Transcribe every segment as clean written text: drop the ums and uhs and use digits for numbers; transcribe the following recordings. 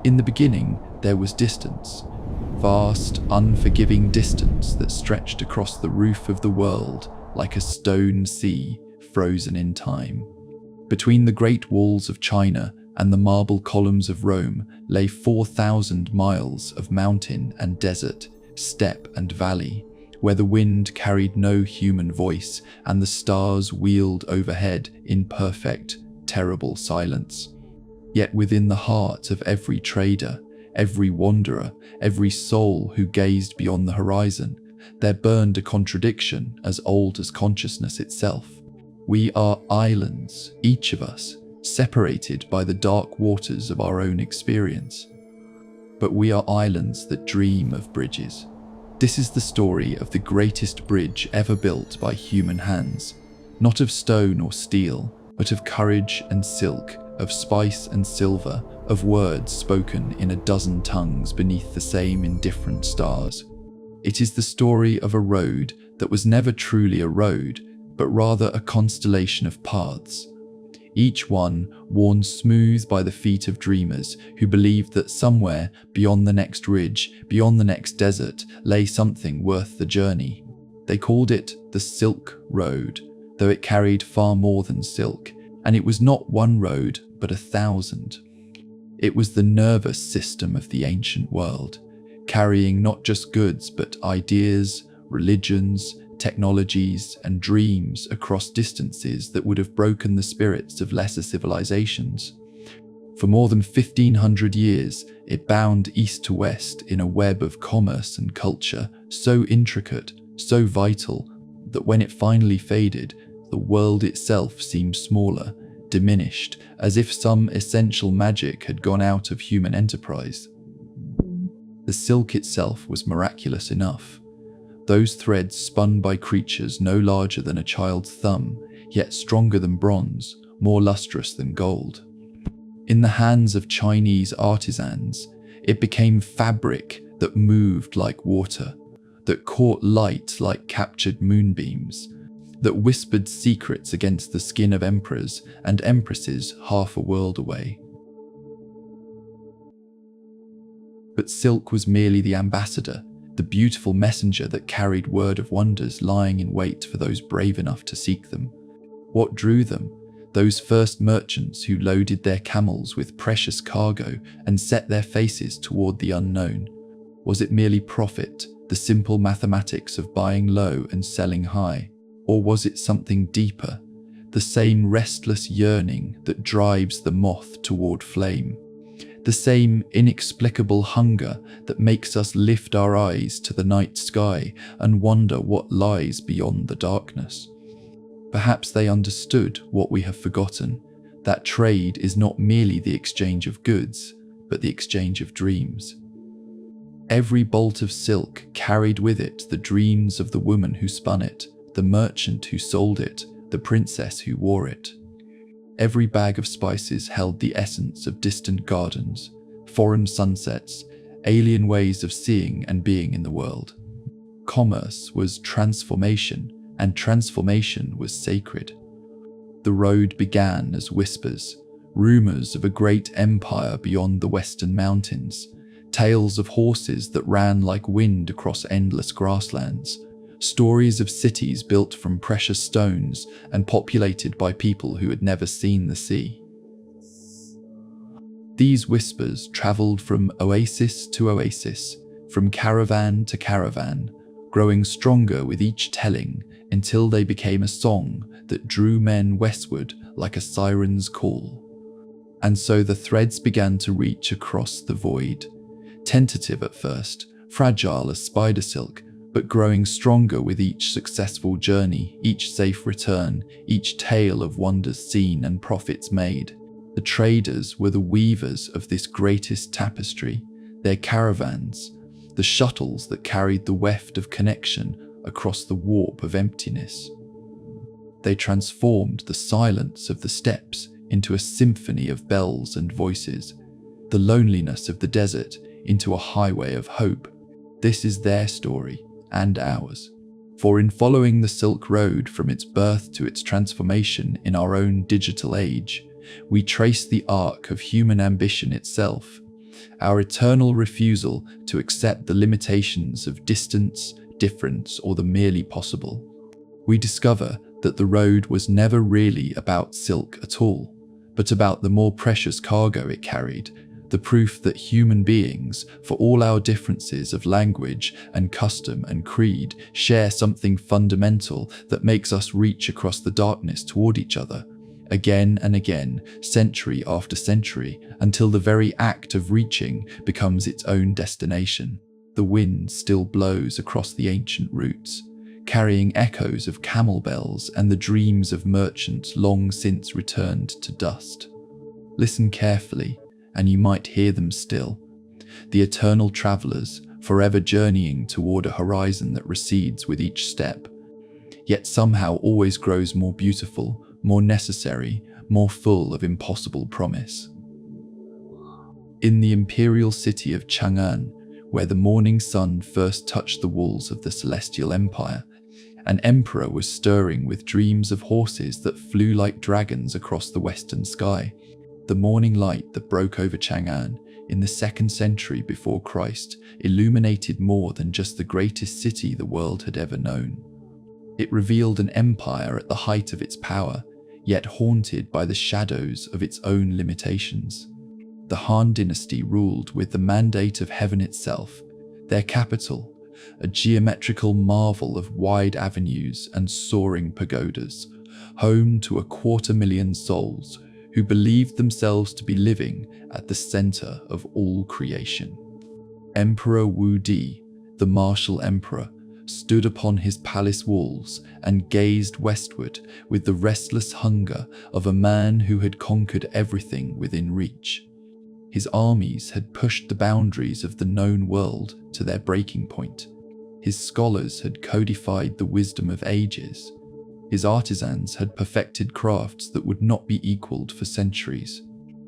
In the beginning, there was distance, vast, unforgiving distance that stretched across the roof of the world like a stone sea frozen in time. Between the great walls of China and the marble columns of Rome lay 4,000 miles of mountain and desert, steppe and valley, where the wind carried no human voice and the stars wheeled overhead in perfect, terrible silence. Yet within the heart of every trader, every wanderer, every soul who gazed beyond the horizon, there burned a contradiction as old as consciousness itself. We are islands, each of us, separated by the dark waters of our own experience. But we are islands that dream of bridges. This is the story of the greatest bridge ever built by human hands, not of stone or steel, but of courage and silk, of spice and silver, of words spoken in a dozen tongues beneath the same indifferent stars. It is the story of a road that was never truly a road, but rather a constellation of paths, each one worn smooth by the feet of dreamers who believed that somewhere beyond the next ridge, beyond the next desert, lay something worth the journey. They called it the Silk Road, though it carried far more than silk, and it was not one road, but 1,000. It was the nervous system of the ancient world, carrying not just goods, but ideas, religions, technologies, and dreams across distances that would have broken the spirits of lesser civilizations. For more than 1,500 years, it bound east to west in a web of commerce and culture so intricate, so vital, that when it finally faded, the world itself seemed smaller, diminished, as if some essential magic had gone out of human enterprise. The silk itself was miraculous enough. Those threads spun by creatures no larger than a child's thumb, yet stronger than bronze, more lustrous than gold. In the hands of Chinese artisans, it became fabric that moved like water, that caught light like captured moonbeams, that whispered secrets against the skin of emperors and empresses half a world away. But silk was merely the ambassador, the beautiful messenger that carried word of wonders lying in wait for those brave enough to seek them. What drew them? Those first merchants who loaded their camels with precious cargo and set their faces toward the unknown. Was it merely profit, the simple mathematics of buying low and selling high? Or was it something deeper, the same restless yearning that drives the moth toward flame? The same inexplicable hunger that makes us lift our eyes to the night sky and wonder what lies beyond the darkness. Perhaps they understood what we have forgotten, that trade is not merely the exchange of goods, but the exchange of dreams. Every bolt of silk carried with it the dreams of the woman who spun it, the merchant who sold it, the princess who wore it. Every bag of spices held the essence of distant gardens, foreign sunsets, alien ways of seeing and being in the world. Commerce was transformation, and transformation was sacred. The road began as whispers, rumors of a great empire beyond the western mountains, tales of horses that ran like wind across endless grasslands, stories of cities built from precious stones and populated by people who had never seen the sea. These whispers traveled from oasis to oasis, from caravan to caravan, growing stronger with each telling until they became a song that drew men westward like a siren's call. And so the threads began to reach across the void, tentative at first, fragile as spider silk, but growing stronger with each successful journey, each safe return, each tale of wonders seen and profits made. The traders were the weavers of this greatest tapestry, their caravans, the shuttles that carried the weft of connection across the warp of emptiness. They transformed the silence of the steppes into a symphony of bells and voices, the loneliness of the desert into a highway of hope. This is their story, and ours. For in following the Silk Road from its birth to its transformation in our own digital age, we trace the arc of human ambition itself, our eternal refusal to accept the limitations of distance, difference, or the merely possible. We discover that the road was never really about silk at all, but about the more precious cargo it carried, the proof that human beings, for all our differences of language and custom and creed, share something fundamental that makes us reach across the darkness toward each other, again and again, century after century, until the very act of reaching becomes its own destination. The wind still blows across the ancient routes, carrying echoes of camel bells and the dreams of merchants long since returned to dust. Listen carefully, and you might hear them still, the eternal travelers, forever journeying toward a horizon that recedes with each step, yet somehow always grows more beautiful, more necessary, more full of impossible promise. In the imperial city of Chang'an, where the morning sun first touched the walls of the celestial empire, an emperor was stirring with dreams of horses that flew like dragons across the western sky. The morning light that broke over Chang'an in the 2nd century before Christ illuminated more than just the greatest city the world had ever known. It revealed an empire at the height of its power, yet haunted by the shadows of its own limitations. The Han dynasty ruled with the mandate of heaven itself, their capital, a geometrical marvel of wide avenues and soaring pagodas, home to 250,000 souls who believed themselves to be living at the center of all creation. Emperor Wu Di, the martial emperor, stood upon his palace walls and gazed westward with the restless hunger of a man who had conquered everything within reach. His armies had pushed the boundaries of the known world to their breaking point. His scholars had codified the wisdom of ages. His artisans had perfected crafts that would not be equaled for centuries.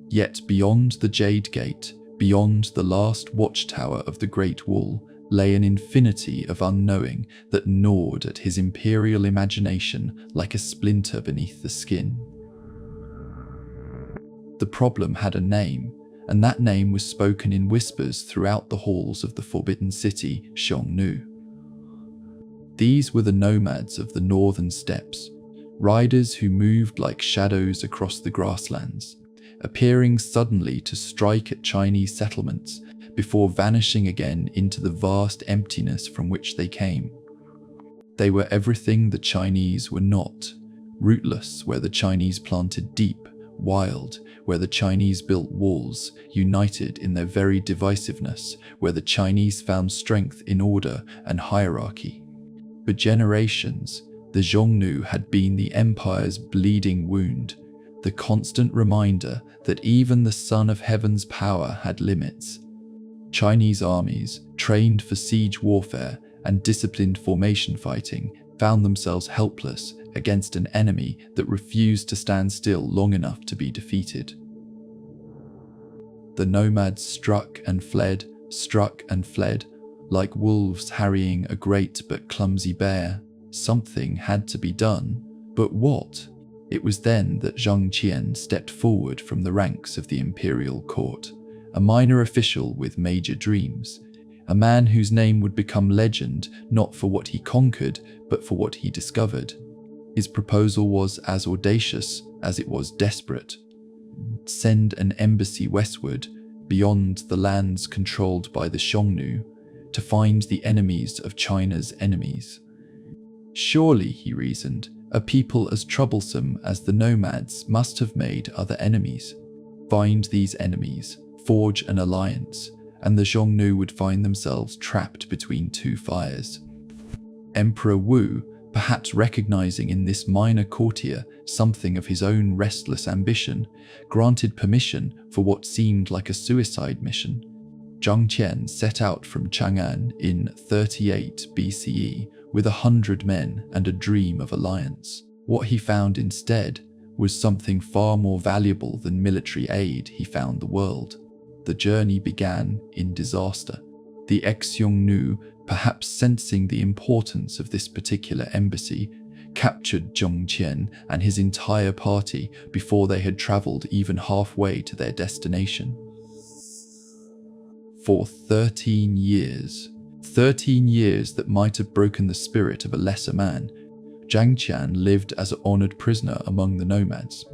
Yet beyond the Jade Gate, beyond the last watchtower of the Great Wall, lay an infinity of unknowing that gnawed at his imperial imagination like a splinter beneath the skin. The problem had a name, and that name was spoken in whispers throughout the halls of the Forbidden City, Xiongnu. These were the nomads of the northern steppes, riders who moved like shadows across the grasslands, appearing suddenly to strike at Chinese settlements before vanishing again into the vast emptiness from which they came. They were everything the Chinese were not, rootless where the Chinese planted deep, wild where the Chinese built walls, united in their very divisiveness where the Chinese found strength in order and hierarchy. For generations, the Xiongnu had been the empire's bleeding wound, the constant reminder that even the Son of Heaven's power had limits. Chinese armies, trained for siege warfare and disciplined formation fighting, found themselves helpless against an enemy that refused to stand still long enough to be defeated. The nomads struck and fled, like wolves harrying a great but clumsy bear. Something had to be done, but what? It was then that Zhang Qian stepped forward from the ranks of the imperial court, a minor official with major dreams, a man whose name would become legend not for what he conquered, but for what he discovered. His proposal was as audacious as it was desperate. Send an embassy westward, beyond the lands controlled by the Xiongnu, to find the enemies of China's enemies. Surely, he reasoned, a people as troublesome as the nomads must have made other enemies. Find these enemies, forge an alliance, and the Xiongnu would find themselves trapped between two fires. Emperor Wu, perhaps recognizing in this minor courtier something of his own restless ambition, granted permission for what seemed like a suicide mission. Zhang Qian set out from Chang'an in 38 BCE with 100 men and a dream of alliance. What he found instead was something far more valuable than military aid he found the world. The journey began in disaster. The ex-Xiongnu, perhaps sensing the importance of this particular embassy, captured Zhang Qian and his entire party before they had traveled even halfway to their destination. For 13 years. 13 years that might have broken the spirit of a lesser man, Zhang Qian lived as an honored prisoner among the nomads.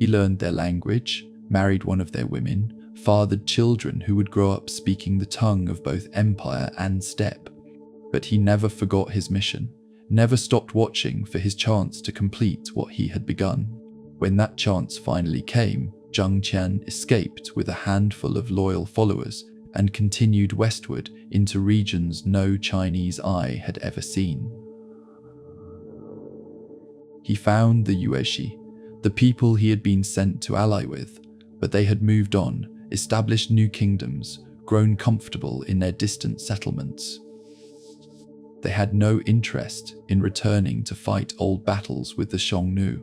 He learned their language, married one of their women, fathered children who would grow up speaking the tongue of both empire and steppe. But he never forgot his mission, never stopped watching for his chance to complete what he had begun. When that chance finally came, Zhang Qian escaped with a handful of loyal followers and continued westward into regions no Chinese eye had ever seen. He found the Yuezhi, the people he had been sent to ally with, but they had moved on, established new kingdoms, grown comfortable in their distant settlements. They had no interest in returning to fight old battles with the Xiongnu.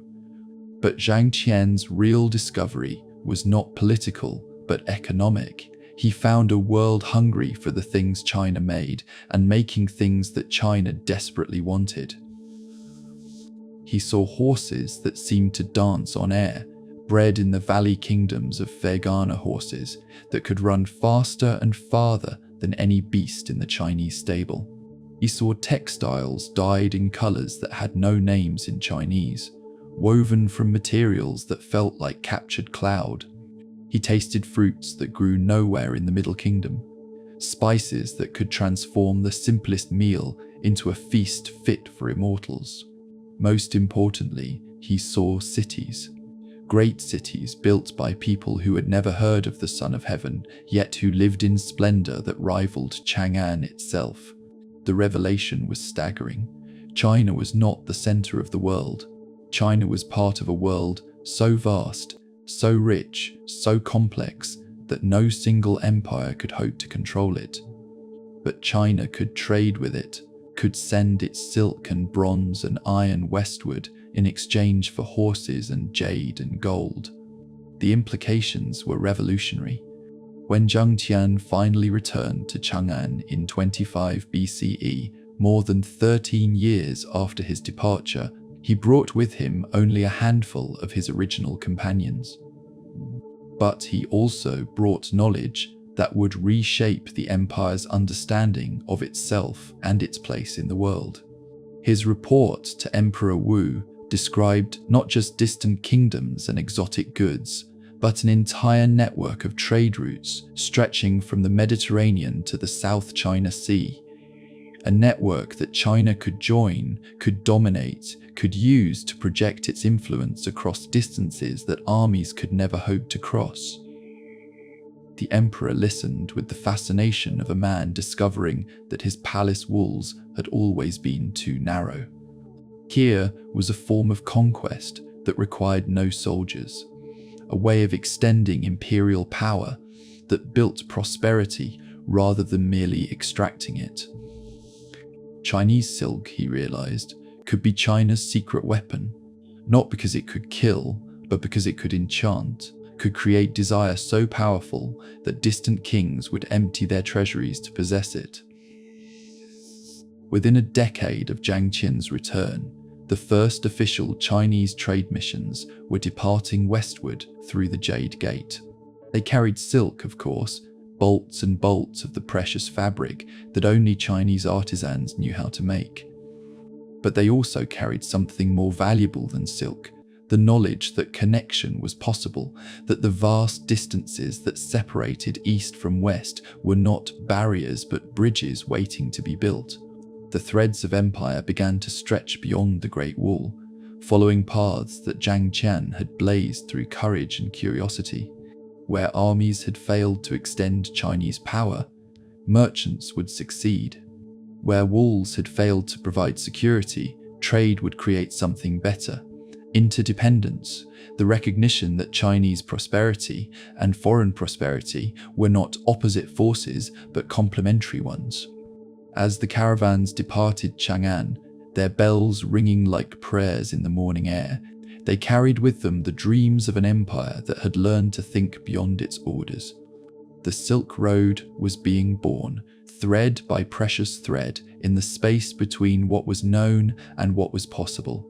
But Zhang Qian's real discovery was not political, but economic. He found a world hungry for the things China made and making things that China desperately wanted. He saw horses that seemed to dance on air, bred in the valley kingdoms of Fergana horses that could run faster and farther than any beast in the Chinese stable. He saw textiles dyed in colors that had no names in Chinese, woven from materials that felt like captured cloud. He tasted fruits that grew nowhere in the Middle Kingdom, spices that could transform the simplest meal into a feast fit for immortals. Most importantly, he saw cities. Great cities built by people who had never heard of the Son of Heaven, yet who lived in splendor that rivaled Chang'an itself. The revelation was staggering. China was not the center of the world. China was part of a world so vast, so rich, so complex that no single empire could hope to control it. But China could trade with it, could send its silk and bronze and iron westward in exchange for horses and jade and gold. The implications were revolutionary. When Zhang Qian finally returned to Chang'an in 25 BCE, more than 13 years after his departure, he brought with him only a handful of his original companions. But he also brought knowledge that would reshape the empire's understanding of itself and its place in the world. His report to Emperor Wu described not just distant kingdoms and exotic goods, but an entire network of trade routes stretching from the Mediterranean to the South China Sea. A network that China could join, could dominate, could use to project its influence across distances that armies could never hope to cross. The emperor listened with the fascination of a man discovering that his palace walls had always been too narrow. Here was a form of conquest that required no soldiers, a way of extending imperial power that built prosperity rather than merely extracting it. Chinese silk, he realized, could be China's secret weapon, not because it could kill, but because it could enchant, could create desire so powerful that distant kings would empty their treasuries to possess it. Within a decade of Zhang Qian's return, the first official Chinese trade missions were departing westward through the Jade Gate. They carried silk, of course, bolts and bolts of the precious fabric that only Chinese artisans knew how to make. But they also carried something more valuable than silk, the knowledge that connection was possible, that the vast distances that separated east from west were not barriers but bridges waiting to be built. The threads of empire began to stretch beyond the Great Wall, following paths that Zhang Qian had blazed through courage and curiosity. Where armies had failed to extend Chinese power, merchants would succeed. Where walls had failed to provide security, trade would create something better. Interdependence, the recognition that Chinese prosperity and foreign prosperity were not opposite forces but complementary ones. As the caravans departed Chang'an, their bells ringing like prayers in the morning air, they carried with them the dreams of an empire that had learned to think beyond its borders. The Silk Road was being born, thread by precious thread, in the space between what was known and what was possible.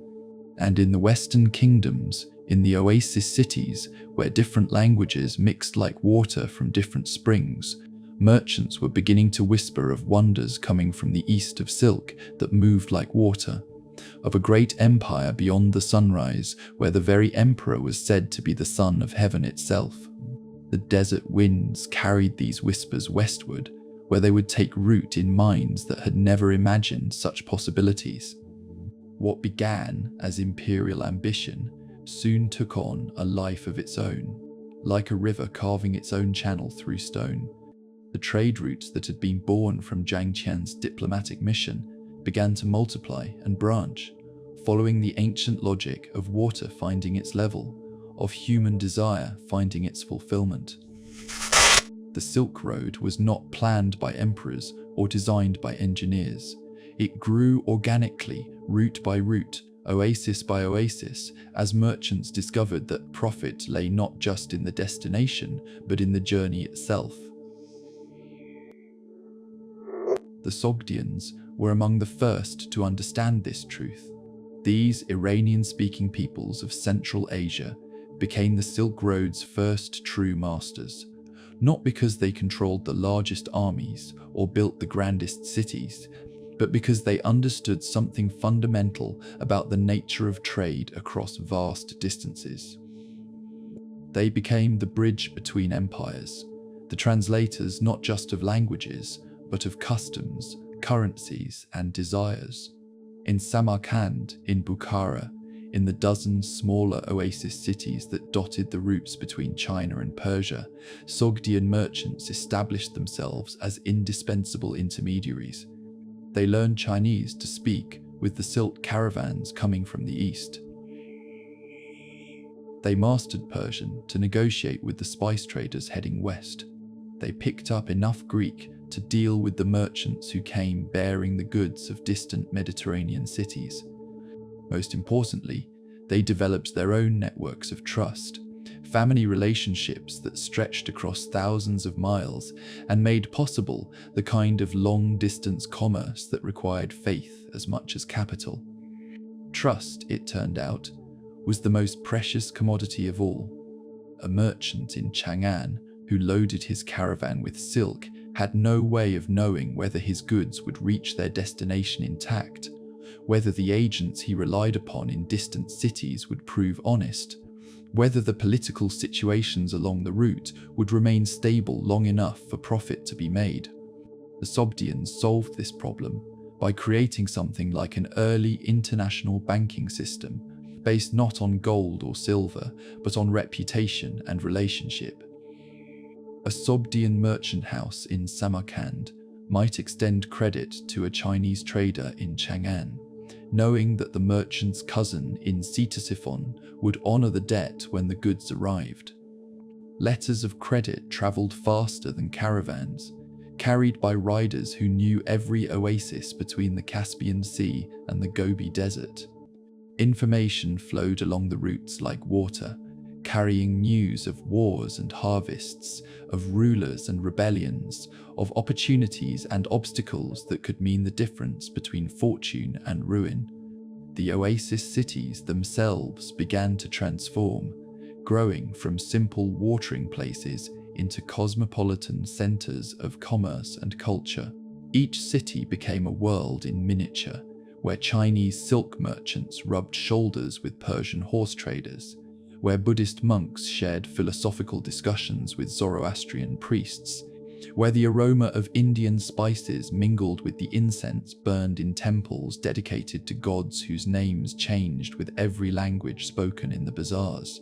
And in the Western kingdoms, In the oasis cities, where different languages mixed like water from different springs, merchants were beginning to whisper of wonders coming from the east of silk that moved like water, of a great empire beyond the sunrise where the very emperor was said to be the son of heaven itself. The desert winds carried these whispers westward, where they would take root in minds that had never imagined such possibilities. What began as imperial ambition soon took on a life of its own, like a river carving its own channel through stone. The trade routes that had been born from Zhang Qian's diplomatic mission began to multiply and branch, following the ancient logic of water finding its level, of human desire finding its fulfillment. The Silk Road was not planned by emperors or designed by engineers. It grew organically, route by route, oasis by oasis, as merchants discovered that profit lay not just in the destination, but in the journey itself. The Sogdians were among the first to understand this truth. These Iranian-speaking peoples of Central Asia became the Silk Road's first true masters, not because they controlled the largest armies or built the grandest cities, but because they understood something fundamental about the nature of trade across vast distances. They became the bridge between empires, the translators not just of languages, but of customs, currencies, and desires. In Samarkand, in Bukhara, in the dozen smaller oasis cities that dotted the routes between China and Persia, Sogdian merchants established themselves as indispensable intermediaries. They learned Chinese to speak with the silk caravans coming from the east. They mastered Persian to negotiate with the spice traders heading west. They picked up enough Greek to deal with the merchants who came bearing the goods of distant Mediterranean cities. Most importantly, they developed their own networks of trust, family relationships that stretched across thousands of miles and made possible the kind of long-distance commerce that required faith as much as capital. Trust, it turned out, was the most precious commodity of all. A merchant in Chang'an who loaded his caravan with silk had no way of knowing whether his goods would reach their destination intact, whether the agents he relied upon in distant cities would prove honest, whether the political situations along the route would remain stable long enough for profit to be made. The Sogdians solved this problem by creating something like an early international banking system, based not on gold or silver, but on reputation and relationship. A Sogdian merchant house in Samarkand might extend credit to a Chinese trader in Chang'an, knowing that the merchant's cousin in Ctesiphon would honor the debt when the goods arrived. Letters of credit traveled faster than caravans, carried by riders who knew every oasis between the Caspian Sea and the Gobi Desert. Information flowed along the routes like water, carrying news of wars and harvests, of rulers and rebellions, of opportunities and obstacles that could mean the difference between fortune and ruin. The oasis cities themselves began to transform, growing from simple watering places into cosmopolitan centers of commerce and culture. Each city became a world in miniature, where Chinese silk merchants rubbed shoulders with Persian horse traders, where Buddhist monks shared philosophical discussions with Zoroastrian priests, where the aroma of Indian spices mingled with the incense burned in temples dedicated to gods whose names changed with every language spoken in the bazaars.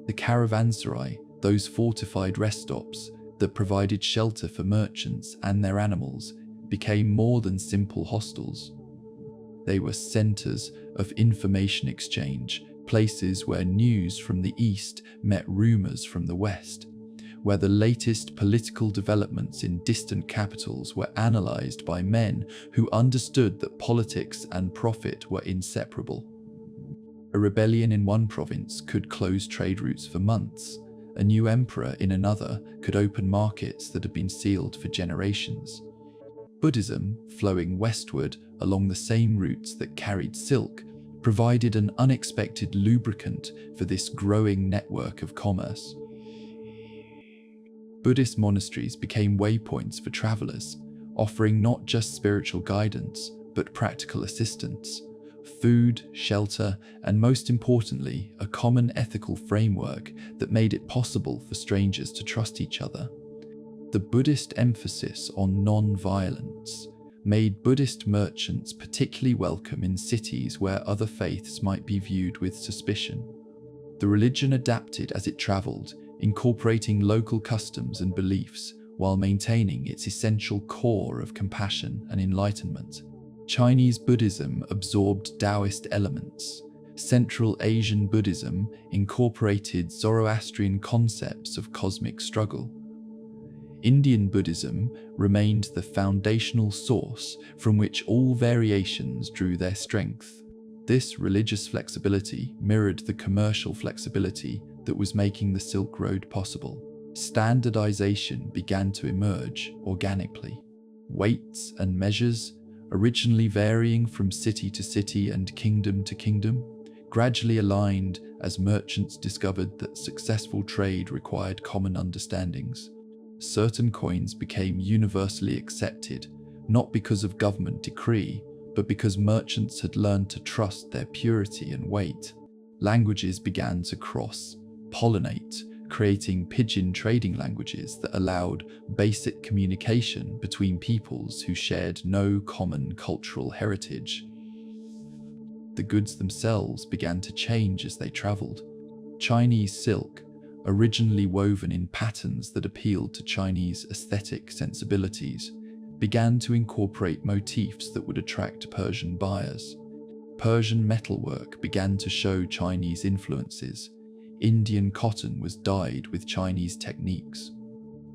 The caravanserai, those fortified rest stops that provided shelter for merchants and their animals, became more than simple hostels. They were centers of information exchange, places where news from the east met rumors from the west, where the latest political developments in distant capitals were analyzed by men who understood that politics and profit were inseparable. A rebellion in one province could close trade routes for months. A new emperor in another could open markets that had been sealed for generations. Buddhism, flowing westward along the same routes that carried silk, provided an unexpected lubricant for this growing network of commerce. Buddhist monasteries became waypoints for travelers, offering not just spiritual guidance, but practical assistance, food, shelter, and most importantly, a common ethical framework that made it possible for strangers to trust each other. The Buddhist emphasis on non-violence made Buddhist merchants particularly welcome in cities where other faiths might be viewed with suspicion. The religion adapted as it traveled, incorporating local customs and beliefs while maintaining its essential core of compassion and enlightenment. Chinese Buddhism absorbed Taoist elements. Central Asian Buddhism incorporated Zoroastrian concepts of cosmic struggle. Indian Buddhism remained the foundational source from which all variations drew their strength. This religious flexibility mirrored the commercial flexibility that was making the Silk Road possible. Standardization began to emerge organically. Weights and measures, originally varying from city to city and kingdom to kingdom, gradually aligned as merchants discovered that successful trade required common understandings. Certain coins became universally accepted, not because of government decree, but because merchants had learned to trust their purity and weight. Languages began to cross-pollinate, creating pidgin trading languages that allowed basic communication between peoples who shared no common cultural heritage. The goods themselves began to change as they traveled. Chinese silk, originally woven in patterns that appealed to Chinese aesthetic sensibilities, began to incorporate motifs that would attract Persian buyers. Persian metalwork began to show Chinese influences. Indian cotton was dyed with Chinese techniques.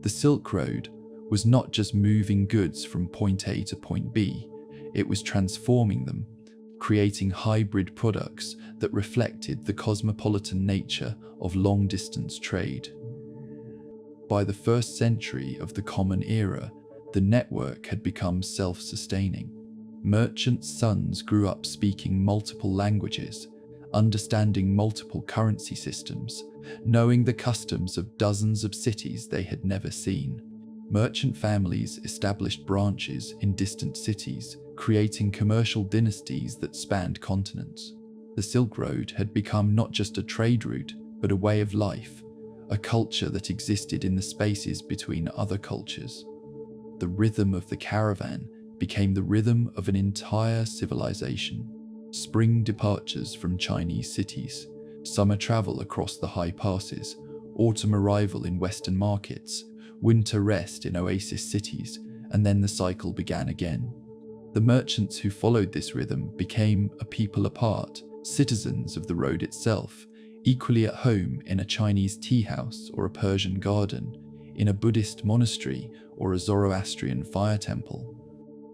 The Silk Road was not just moving goods from point A to point B, it was transforming them, creating hybrid products that reflected the cosmopolitan nature of long-distance trade. By the 1st century of the Common Era, the network had become self-sustaining. Merchants' sons grew up speaking multiple languages, understanding multiple currency systems, knowing the customs of dozens of cities they had never seen. Merchant families established branches in distant cities, creating commercial dynasties that spanned continents. The Silk Road had become not just a trade route, but a way of life, a culture that existed in the spaces between other cultures. The rhythm of the caravan became the rhythm of an entire civilization. Spring departures from Chinese cities, summer travel across the high passes, autumn arrival in Western markets, winter rest in oasis cities, and then the cycle began again. The merchants who followed this rhythm became a people apart, citizens of the road itself, equally at home in a Chinese tea house or a Persian garden, in a Buddhist monastery or a Zoroastrian fire temple.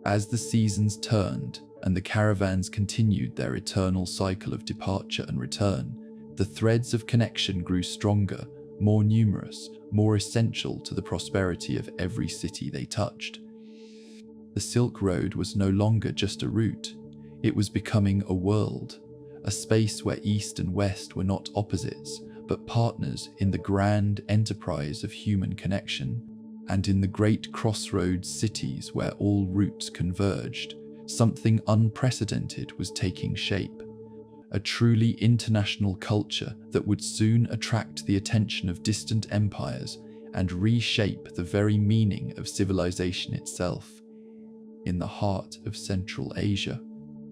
As the seasons turned and the caravans continued their eternal cycle of departure and return, the threads of connection grew stronger, more numerous, more essential to the prosperity of every city they touched. The Silk Road was no longer just a route, it was becoming a world, a space where East and West were not opposites, but partners in the grand enterprise of human connection. And in the great crossroads cities where all routes converged, something unprecedented was taking shape. A truly international culture that would soon attract the attention of distant empires and reshape the very meaning of civilization itself. In the heart of Central Asia,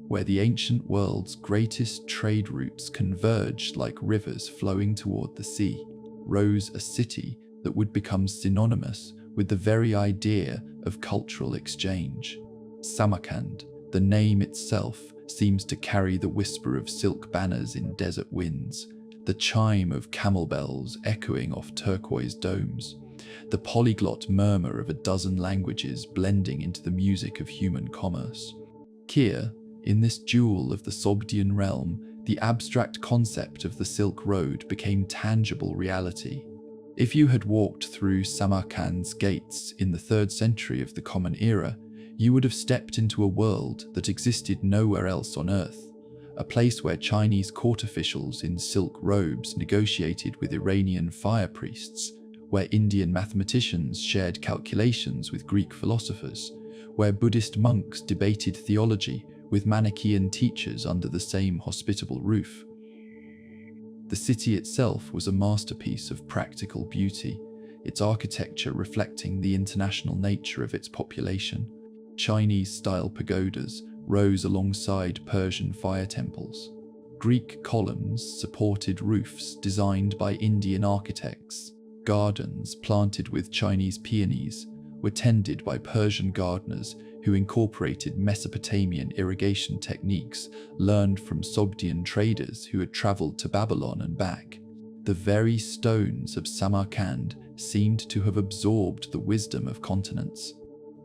where the ancient world's greatest trade routes converged like rivers flowing toward the sea, rose a city that would become synonymous with the very idea of cultural exchange. Samarkand, the name itself, seems to carry the whisper of silk banners in desert winds, the chime of camel bells echoing off turquoise domes, the polyglot murmur of a dozen languages blending into the music of human commerce. Here, in this jewel of the Sogdian realm, the abstract concept of the Silk Road became tangible reality. If you had walked through Samarkand's gates in the 3rd century of the Common Era, you would have stepped into a world that existed nowhere else on Earth, a place where Chinese court officials in silk robes negotiated with Iranian fire priests, where Indian mathematicians shared calculations with Greek philosophers, where Buddhist monks debated theology with Manichaean teachers under the same hospitable roof. The city itself was a masterpiece of practical beauty, its architecture reflecting the international nature of its population. Chinese-style pagodas rose alongside Persian fire temples. Greek columns supported roofs designed by Indian architects. Gardens planted with Chinese peonies were tended by Persian gardeners who incorporated Mesopotamian irrigation techniques learned from Sogdian traders who had traveled to Babylon and back. The very stones of Samarkand seemed to have absorbed the wisdom of continents.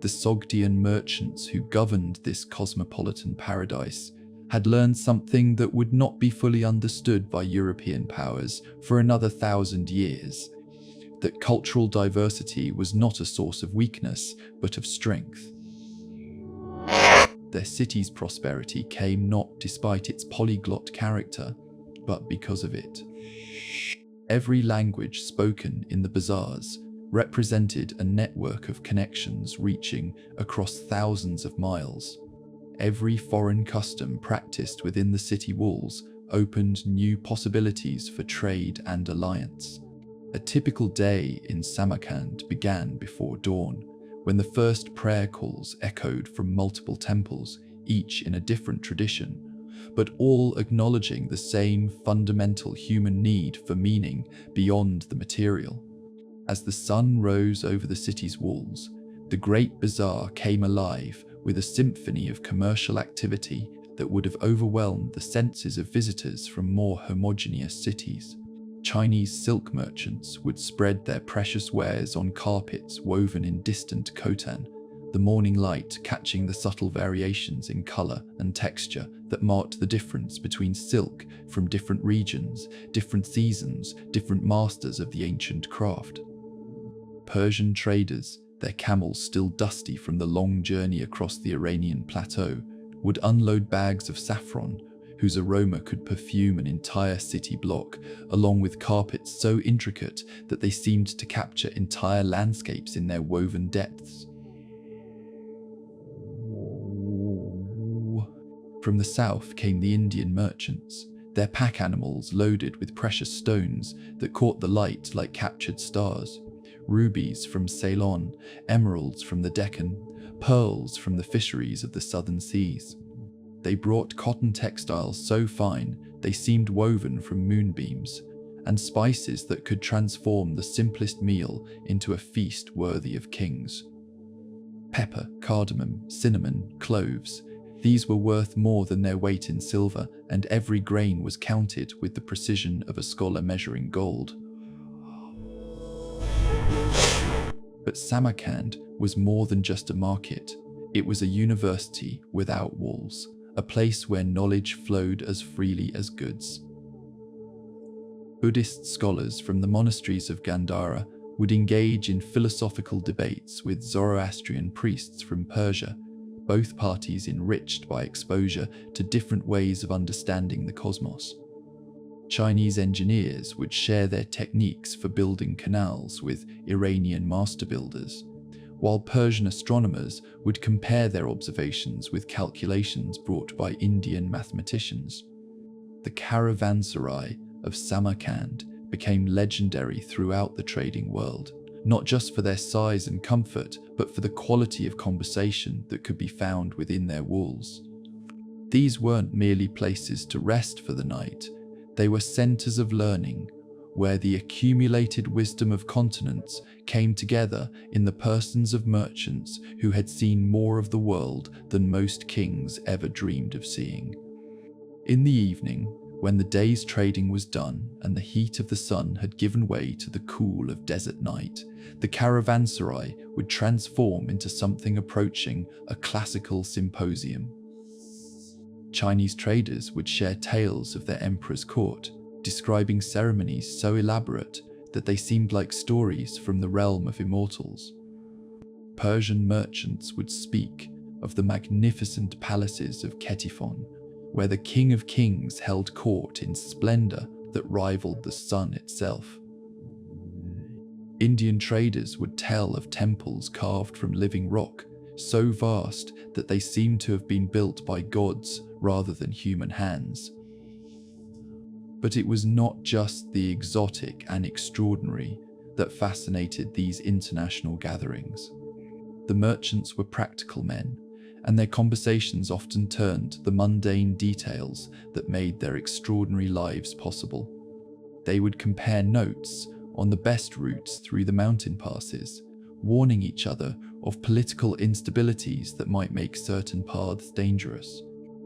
The Sogdian merchants who governed this cosmopolitan paradise had learned something that would not be fully understood by European powers for another 1,000 years, that cultural diversity was not a source of weakness, but of strength. Their city's prosperity came not despite its polyglot character, but because of it. Every language spoken in the bazaars represented a network of connections reaching across thousands of miles. Every foreign custom practiced within the city walls opened new possibilities for trade and alliance. A typical day in Samarkand began before dawn, when the first prayer calls echoed from multiple temples, each in a different tradition, but all acknowledging the same fundamental human need for meaning beyond the material. As the sun rose over the city's walls, the Great Bazaar came alive with a symphony of commercial activity that would have overwhelmed the senses of visitors from more homogeneous cities. Chinese silk merchants would spread their precious wares on carpets woven in distant Khotan, the morning light catching the subtle variations in color and texture that marked the difference between silk from different regions, different seasons, different masters of the ancient craft. Persian traders, their camels still dusty from the long journey across the Iranian plateau, would unload bags of saffron, whose aroma could perfume an entire city block, along with carpets so intricate that they seemed to capture entire landscapes in their woven depths. From the south came the Indian merchants, their pack animals loaded with precious stones that caught the light like captured stars. Rubies from Ceylon, emeralds from the Deccan, pearls from the fisheries of the southern seas. They brought cotton textiles so fine they seemed woven from moonbeams, and spices that could transform the simplest meal into a feast worthy of kings. Pepper, cardamom, cinnamon, cloves, these were worth more than their weight in silver, and every grain was counted with the precision of a scholar measuring gold. But Samarkand was more than just a market. It was a university without walls, a place where knowledge flowed as freely as goods. Buddhist scholars from the monasteries of Gandhara would engage in philosophical debates with Zoroastrian priests from Persia, both parties enriched by exposure to different ways of understanding the cosmos. Chinese engineers would share their techniques for building canals with Iranian master builders, while Persian astronomers would compare their observations with calculations brought by Indian mathematicians. The caravanserai of Samarkand became legendary throughout the trading world, not just for their size and comfort, but for the quality of conversation that could be found within their walls. These weren't merely places to rest for the night, they were centers of learning, where the accumulated wisdom of continents came together in the persons of merchants who had seen more of the world than most kings ever dreamed of seeing. In the evening, when the day's trading was done and the heat of the sun had given way to the cool of desert night, the caravanserai would transform into something approaching a classical symposium. Chinese traders would share tales of their emperor's court, describing ceremonies so elaborate that they seemed like stories from the realm of immortals. Persian merchants would speak of the magnificent palaces of Ctesiphon, where the King of Kings held court in splendor that rivaled the sun itself. Indian traders would tell of temples carved from living rock, so vast that they seemed to have been built by gods rather than human hands. But it was not just the exotic and extraordinary that fascinated these international gatherings. The merchants were practical men, and their conversations often turned to the mundane details that made their extraordinary lives possible. They would compare notes on the best routes through the mountain passes, warning each other of political instabilities that might make certain paths dangerous.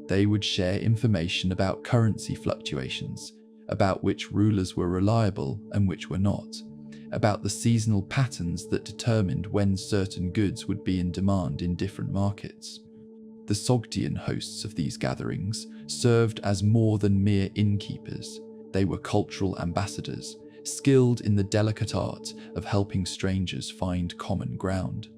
They would share information about currency fluctuations, about which rulers were reliable and which were not, about the seasonal patterns that determined when certain goods would be in demand in different markets. The Sogdian hosts of these gatherings served as more than mere innkeepers. They were cultural ambassadors, skilled in the delicate art of helping strangers find common ground.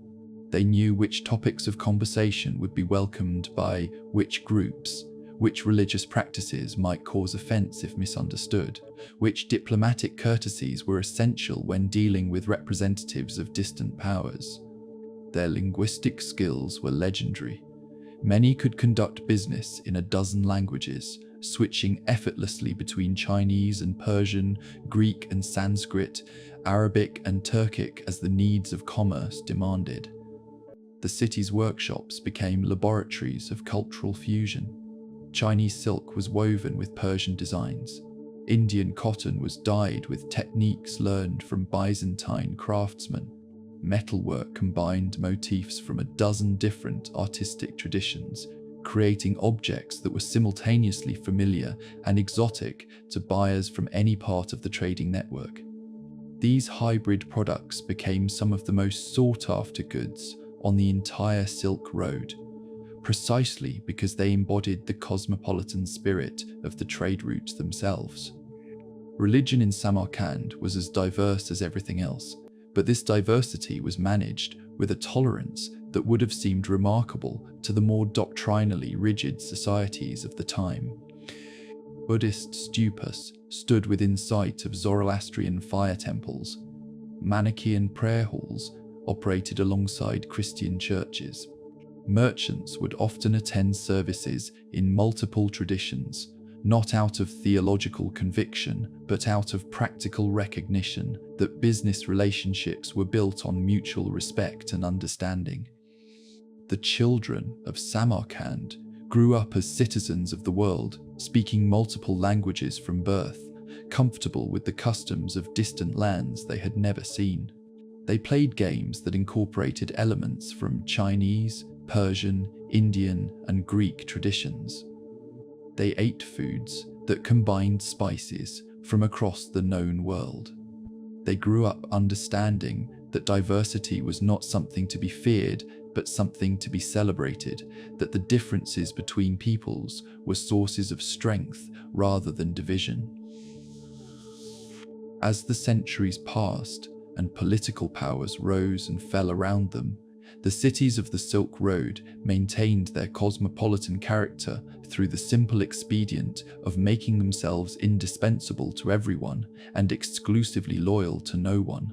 They knew which topics of conversation would be welcomed by which groups, which religious practices might cause offense if misunderstood, which diplomatic courtesies were essential when dealing with representatives of distant powers. Their linguistic skills were legendary. Many could conduct business in a dozen languages, switching effortlessly between Chinese and Persian, Greek and Sanskrit, Arabic and Turkic as the needs of commerce demanded. The city's workshops became laboratories of cultural fusion. Chinese silk was woven with Persian designs. Indian cotton was dyed with techniques learned from Byzantine craftsmen. Metalwork combined motifs from a dozen different artistic traditions, creating objects that were simultaneously familiar and exotic to buyers from any part of the trading network. These hybrid products became some of the most sought-after goods on the entire Silk Road, precisely because they embodied the cosmopolitan spirit of the trade routes themselves. Religion in Samarkand was as diverse as everything else, but this diversity was managed with a tolerance that would have seemed remarkable to the more doctrinally rigid societies of the time. Buddhist stupas stood within sight of Zoroastrian fire temples. Manichaean prayer halls operated alongside Christian churches. Merchants would often attend services in multiple traditions, not out of theological conviction, but out of practical recognition that business relationships were built on mutual respect and understanding. The children of Samarkand grew up as citizens of the world, speaking multiple languages from birth, comfortable with the customs of distant lands they had never seen. They played games that incorporated elements from Chinese, Persian, Indian, and Greek traditions. They ate foods that combined spices from across the known world. They grew up understanding that diversity was not something to be feared, but something to be celebrated, that the differences between peoples were sources of strength rather than division. As the centuries passed and political powers rose and fell around them, the cities of the Silk Road maintained their cosmopolitan character through the simple expedient of making themselves indispensable to everyone and exclusively loyal to no one.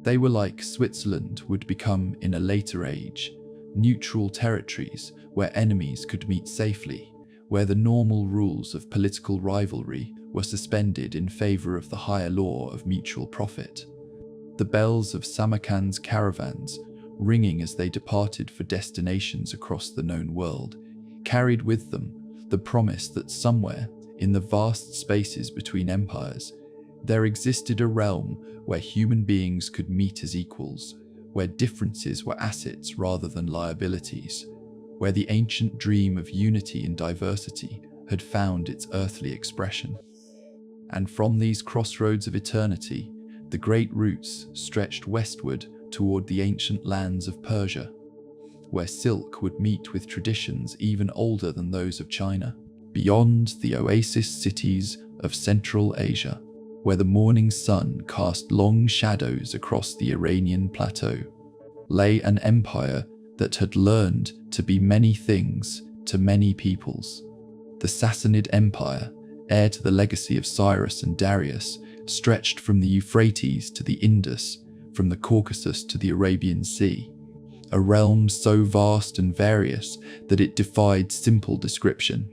They were like Switzerland would become in a later age, neutral territories where enemies could meet safely, where the normal rules of political rivalry were suspended in favor of the higher law of mutual profit. The bells of Samarkand's caravans, ringing as they departed for destinations across the known world, carried with them the promise that somewhere, in the vast spaces between empires, there existed a realm where human beings could meet as equals, where differences were assets rather than liabilities, where the ancient dream of unity and diversity had found its earthly expression. And from these crossroads of eternity, the great routes stretched westward toward the ancient lands of Persia, where silk would meet with traditions even older than those of China, beyond the oasis cities of Central Asia, where the morning sun cast long shadows across the Iranian plateau, lay an empire that had learned to be many things to many peoples. The Sassanid Empire, heir to the legacy of Cyrus and Darius, stretched from the Euphrates to the Indus, from the Caucasus to the Arabian Sea, a realm so vast and various that it defied simple description.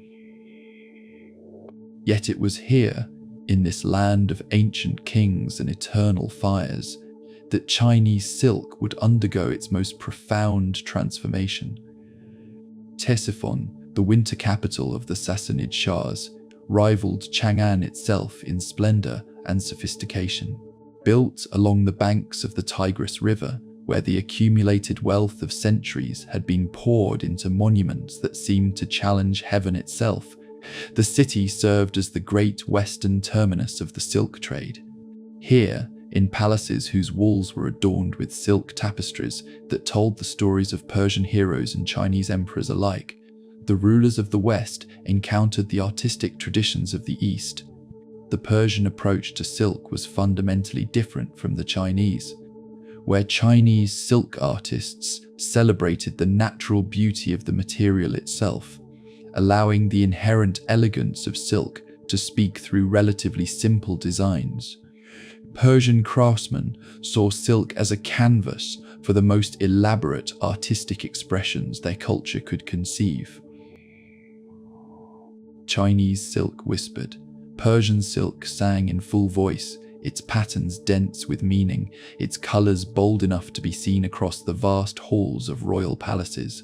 Yet it was here, in this land of ancient kings and eternal fires, that Chinese silk would undergo its most profound transformation. Ctesiphon, the winter capital of the Sassanid Shahs, rivaled Chang'an itself in splendor and sophistication. Built along the banks of the Tigris River, where the accumulated wealth of centuries had been poured into monuments that seemed to challenge heaven itself, the city served as the great western terminus of the silk trade. Here, in palaces whose walls were adorned with silk tapestries that told the stories of Persian heroes and Chinese emperors alike, the rulers of the West encountered the artistic traditions of the East. The Persian approach to silk was fundamentally different from the Chinese, where Chinese silk artists celebrated the natural beauty of the material itself, allowing the inherent elegance of silk to speak through relatively simple designs. Persian craftsmen saw silk as a canvas for the most elaborate artistic expressions their culture could conceive. Chinese silk whispered, Persian silk sang in full voice, its patterns dense with meaning, its colours bold enough to be seen across the vast halls of royal palaces.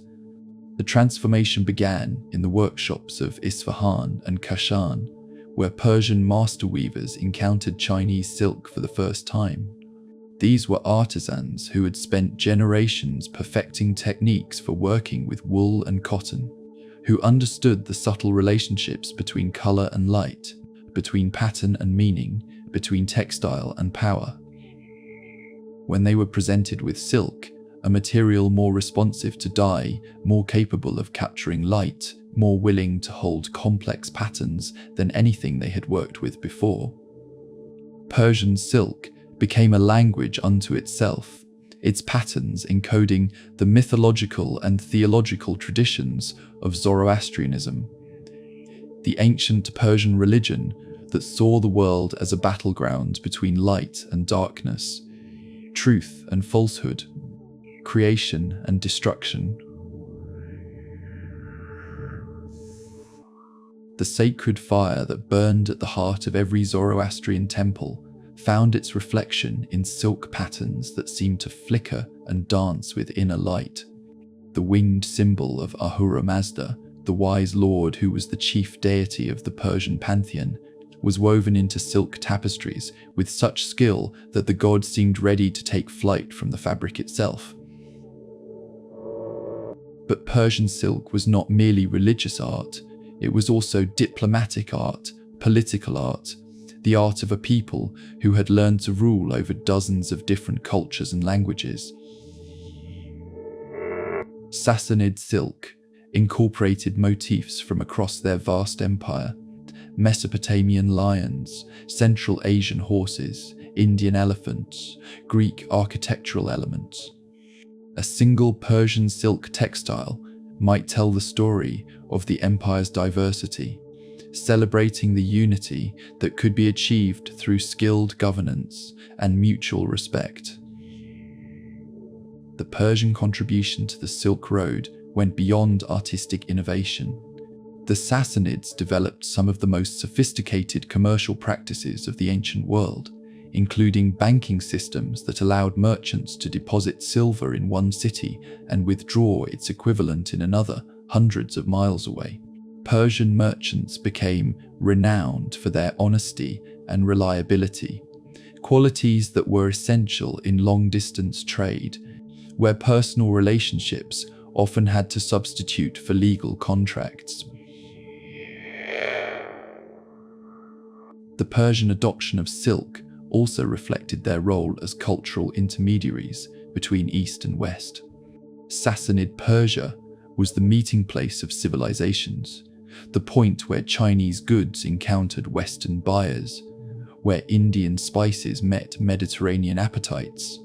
The transformation began in the workshops of Isfahan and Kashan, where Persian master weavers encountered Chinese silk for the first time. These were artisans who had spent generations perfecting techniques for working with wool and cotton, who understood the subtle relationships between colour and light, between pattern and meaning, between textile and power. When they were presented with silk, a material more responsive to dye, more capable of capturing light, more willing to hold complex patterns than anything they had worked with before, Persian silk became a language unto itself, its patterns encoding the mythological and theological traditions of Zoroastrianism, the ancient Persian religion that saw the world as a battleground between light and darkness, truth and falsehood, creation and destruction. The sacred fire that burned at the heart of every Zoroastrian temple found its reflection in silk patterns that seemed to flicker and dance with inner light. The winged symbol of Ahura Mazda, the wise lord who was the chief deity of the Persian pantheon, was woven into silk tapestries with such skill that the god seemed ready to take flight from the fabric itself. But Persian silk was not merely religious art, it was also diplomatic art, political art, the art of a people who had learned to rule over dozens of different cultures and languages. Sassanid silk incorporated motifs from across their vast empire: Mesopotamian lions, Central Asian horses, Indian elephants, Greek architectural elements. A single Persian silk textile might tell the story of the empire's diversity, celebrating the unity that could be achieved through skilled governance and mutual respect. The Persian contribution to the Silk Road went beyond artistic innovation. The Sassanids developed some of the most sophisticated commercial practices of the ancient world, including banking systems that allowed merchants to deposit silver in one city and withdraw its equivalent in another, hundreds of miles away. Persian merchants became renowned for their honesty and reliability, qualities that were essential in long-distance trade, where personal relationships often had to substitute for legal contracts. The Persian adoption of silk also reflected their role as cultural intermediaries between East and West. Sassanid Persia was the meeting place of civilizations, the point where Chinese goods encountered Western buyers, where Indian spices met Mediterranean appetites,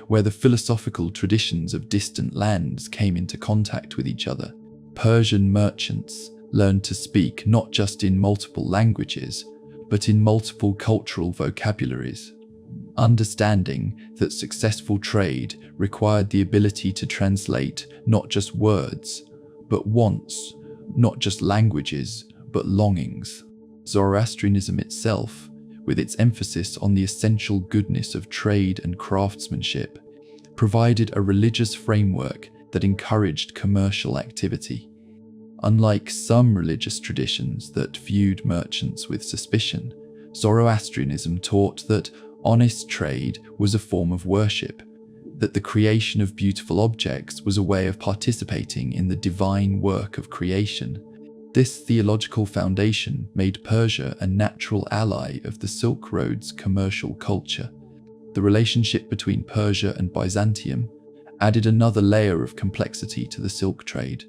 where the philosophical traditions of distant lands came into contact with each other. Persian merchants learned to speak not just in multiple languages, but in multiple cultural vocabularies, understanding that successful trade required the ability to translate not just words, but wants, not just languages, but longings. Zoroastrianism itself, with its emphasis on the essential goodness of trade and craftsmanship, provided a religious framework that encouraged commercial activity. Unlike some religious traditions that viewed merchants with suspicion, Zoroastrianism taught that honest trade was a form of worship, that the creation of beautiful objects was a way of participating in the divine work of creation. This theological foundation made Persia a natural ally of the Silk Road's commercial culture. The relationship between Persia and Byzantium added another layer of complexity to the silk trade.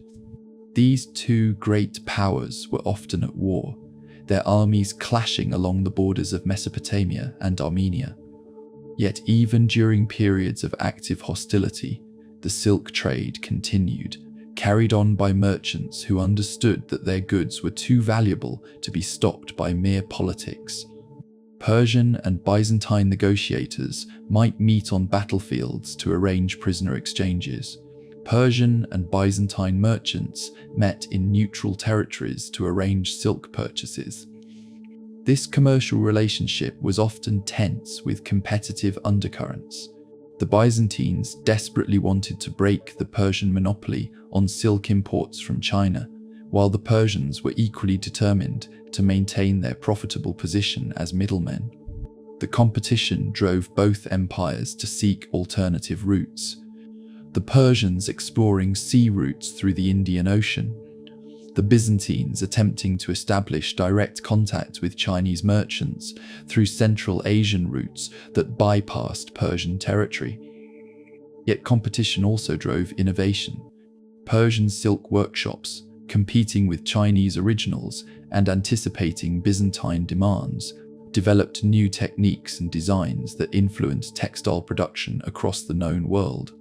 These two great powers were often at war, their armies clashing along the borders of Mesopotamia and Armenia. Yet even during periods of active hostility, the silk trade continued, carried on by merchants who understood that their goods were too valuable to be stopped by mere politics. Persian and Byzantine negotiators might meet on battlefields to arrange prisoner exchanges. Persian and Byzantine merchants met in neutral territories to arrange silk purchases. This commercial relationship was often tense with competitive undercurrents. The Byzantines desperately wanted to break the Persian monopoly on silk imports from China, while the Persians were equally determined to maintain their profitable position as middlemen. The competition drove both empires to seek alternative routes. The Persians exploring sea routes through the Indian Ocean, the Byzantines attempting to establish direct contact with Chinese merchants through Central Asian routes that bypassed Persian territory. Yet competition also drove innovation. Persian silk workshops, competing with Chinese originals and anticipating Byzantine demands, developed new techniques and designs that influenced textile production across the known world.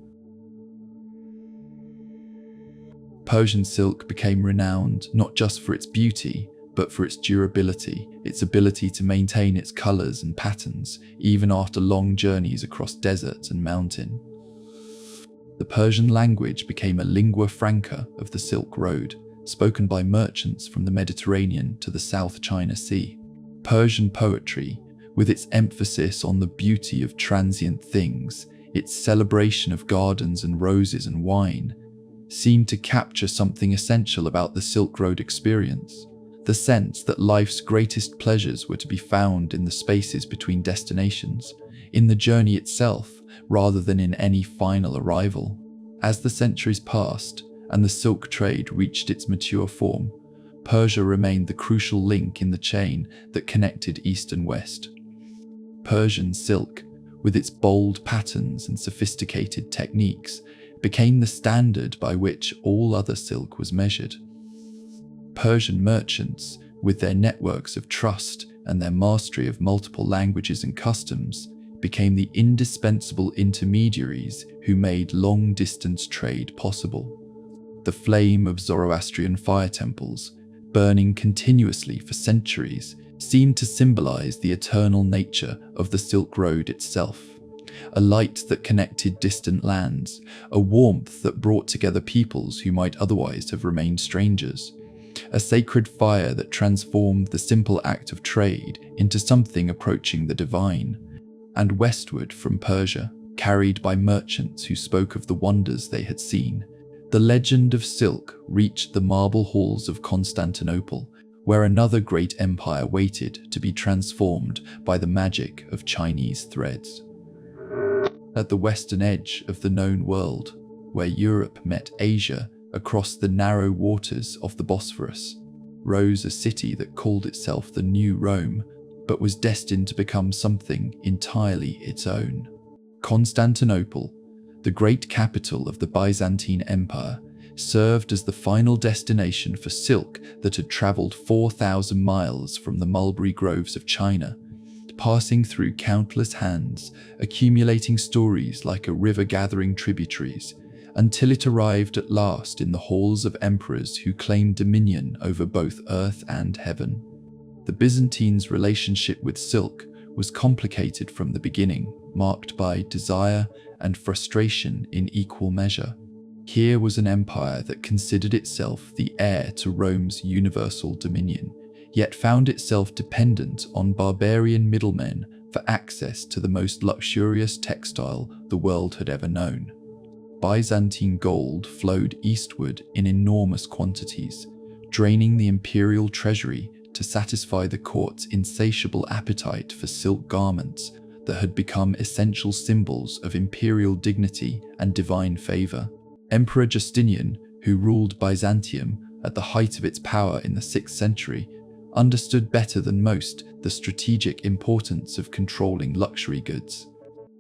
Persian silk became renowned not just for its beauty, but for its durability, its ability to maintain its colors and patterns, even after long journeys across desert and mountain. The Persian language became a lingua franca of the Silk Road, spoken by merchants from the Mediterranean to the South China Sea. Persian poetry, with its emphasis on the beauty of transient things, its celebration of gardens and roses and wine, seemed to capture something essential about the Silk Road experience, the sense that life's greatest pleasures were to be found in the spaces between destinations, in the journey itself, rather than in any final arrival. As the centuries passed and the silk trade reached its mature form, Persia remained the crucial link in the chain that connected East and West. Persian silk, with its bold patterns and sophisticated techniques, became the standard by which all other silk was measured. Persian merchants, with their networks of trust and their mastery of multiple languages and customs, became the indispensable intermediaries who made long-distance trade possible. The flame of Zoroastrian fire temples, burning continuously for centuries, seemed to symbolize the eternal nature of the Silk Road itself. A light that connected distant lands, a warmth that brought together peoples who might otherwise have remained strangers, a sacred fire that transformed the simple act of trade into something approaching the divine. And westward from Persia, carried by merchants who spoke of the wonders they had seen, the legend of silk reached the marble halls of Constantinople, where another great empire waited to be transformed by the magic of Chinese threads. At the western edge of the known world, where Europe met Asia across the narrow waters of the Bosphorus, rose a city that called itself the New Rome, but was destined to become something entirely its own. Constantinople, the great capital of the Byzantine Empire, served as the final destination for silk that had travelled 4,000 miles from the mulberry groves of China, passing through countless hands, accumulating stories like a river gathering tributaries, until it arrived at last in the halls of emperors who claimed dominion over both earth and heaven. The Byzantines' relationship with silk was complicated from the beginning, marked by desire and frustration in equal measure. Here was an empire that considered itself the heir to Rome's universal dominion, yet found itself dependent on barbarian middlemen for access to the most luxurious textile the world had ever known. Byzantine gold flowed eastward in enormous quantities, draining the imperial treasury to satisfy the court's insatiable appetite for silk garments that had become essential symbols of imperial dignity and divine favor. Emperor Justinian, who ruled Byzantium at the height of its power in the 6th century, understood better than most the strategic importance of controlling luxury goods.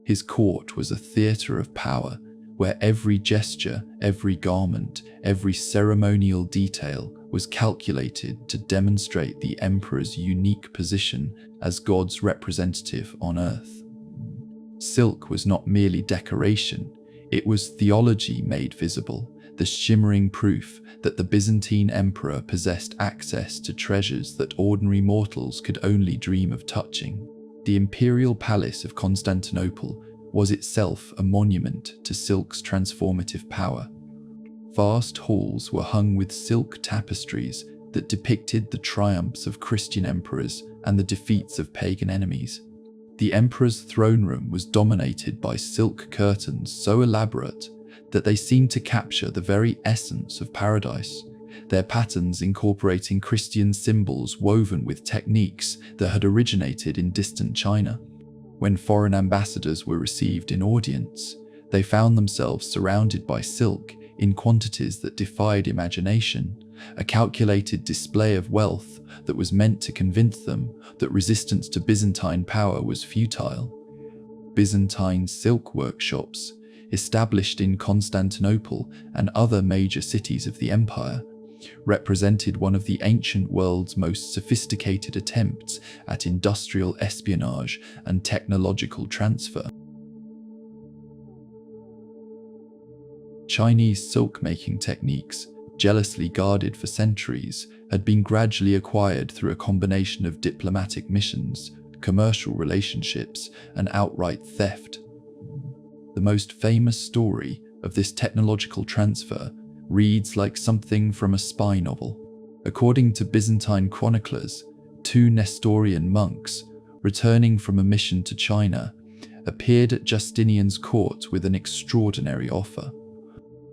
His court was a theater of power, where every gesture, every garment, every ceremonial detail was calculated to demonstrate the emperor's unique position as God's representative on earth. Silk was not merely decoration, it was theology made visible, the shimmering proof that the Byzantine emperor possessed access to treasures that ordinary mortals could only dream of touching. The imperial palace of Constantinople was itself a monument to silk's transformative power. Vast halls were hung with silk tapestries that depicted the triumphs of Christian emperors and the defeats of pagan enemies. The emperor's throne room was dominated by silk curtains so elaborate that they seemed to capture the very essence of paradise, their patterns incorporating Christian symbols woven with techniques that had originated in distant China. When foreign ambassadors were received in audience, they found themselves surrounded by silk in quantities that defied imagination, a calculated display of wealth that was meant to convince them that resistance to Byzantine power was futile. Byzantine silk workshops, established in Constantinople and other major cities of the empire, represented one of the ancient world's most sophisticated attempts at industrial espionage and technological transfer. Chinese silk-making techniques, jealously guarded for centuries, had been gradually acquired through a combination of diplomatic missions, commercial relationships, and outright theft. The most famous story of this technological transfer reads like something from a spy novel. According to Byzantine chroniclers, 2 Nestorian monks, returning from a mission to China, appeared at Justinian's court with an extraordinary offer.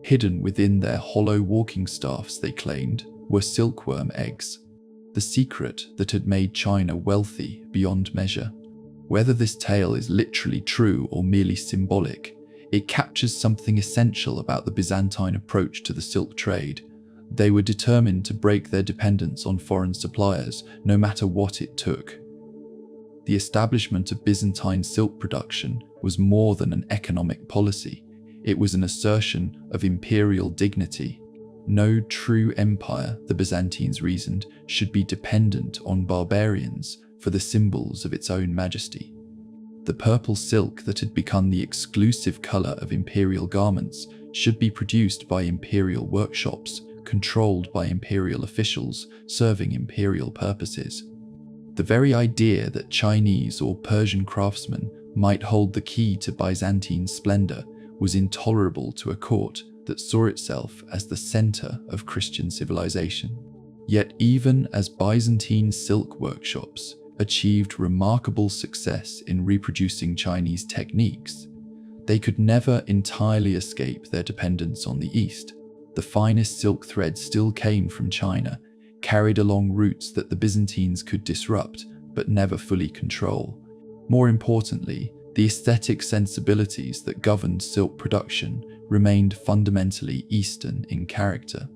Hidden within their hollow walking staffs, they claimed, were silkworm eggs, the secret that had made China wealthy beyond measure. Whether this tale is literally true or merely symbolic, it captures something essential about the Byzantine approach to the silk trade. They were determined to break their dependence on foreign suppliers, no matter what it took. The establishment of Byzantine silk production was more than an economic policy. It was an assertion of imperial dignity. No true empire, the Byzantines reasoned, should be dependent on barbarians for the symbols of its own majesty. The purple silk that had become the exclusive colour of imperial garments should be produced by imperial workshops, controlled by imperial officials, serving imperial purposes. The very idea that Chinese or Persian craftsmen might hold the key to Byzantine splendour was intolerable to a court that saw itself as the centre of Christian civilization. Yet even as Byzantine silk workshops achieved remarkable success in reproducing Chinese techniques, they could never entirely escape their dependence on the East. The finest silk thread still came from China, carried along routes that the Byzantines could disrupt but never fully control. More importantly, the aesthetic sensibilities that governed silk production remained fundamentally Eastern in character.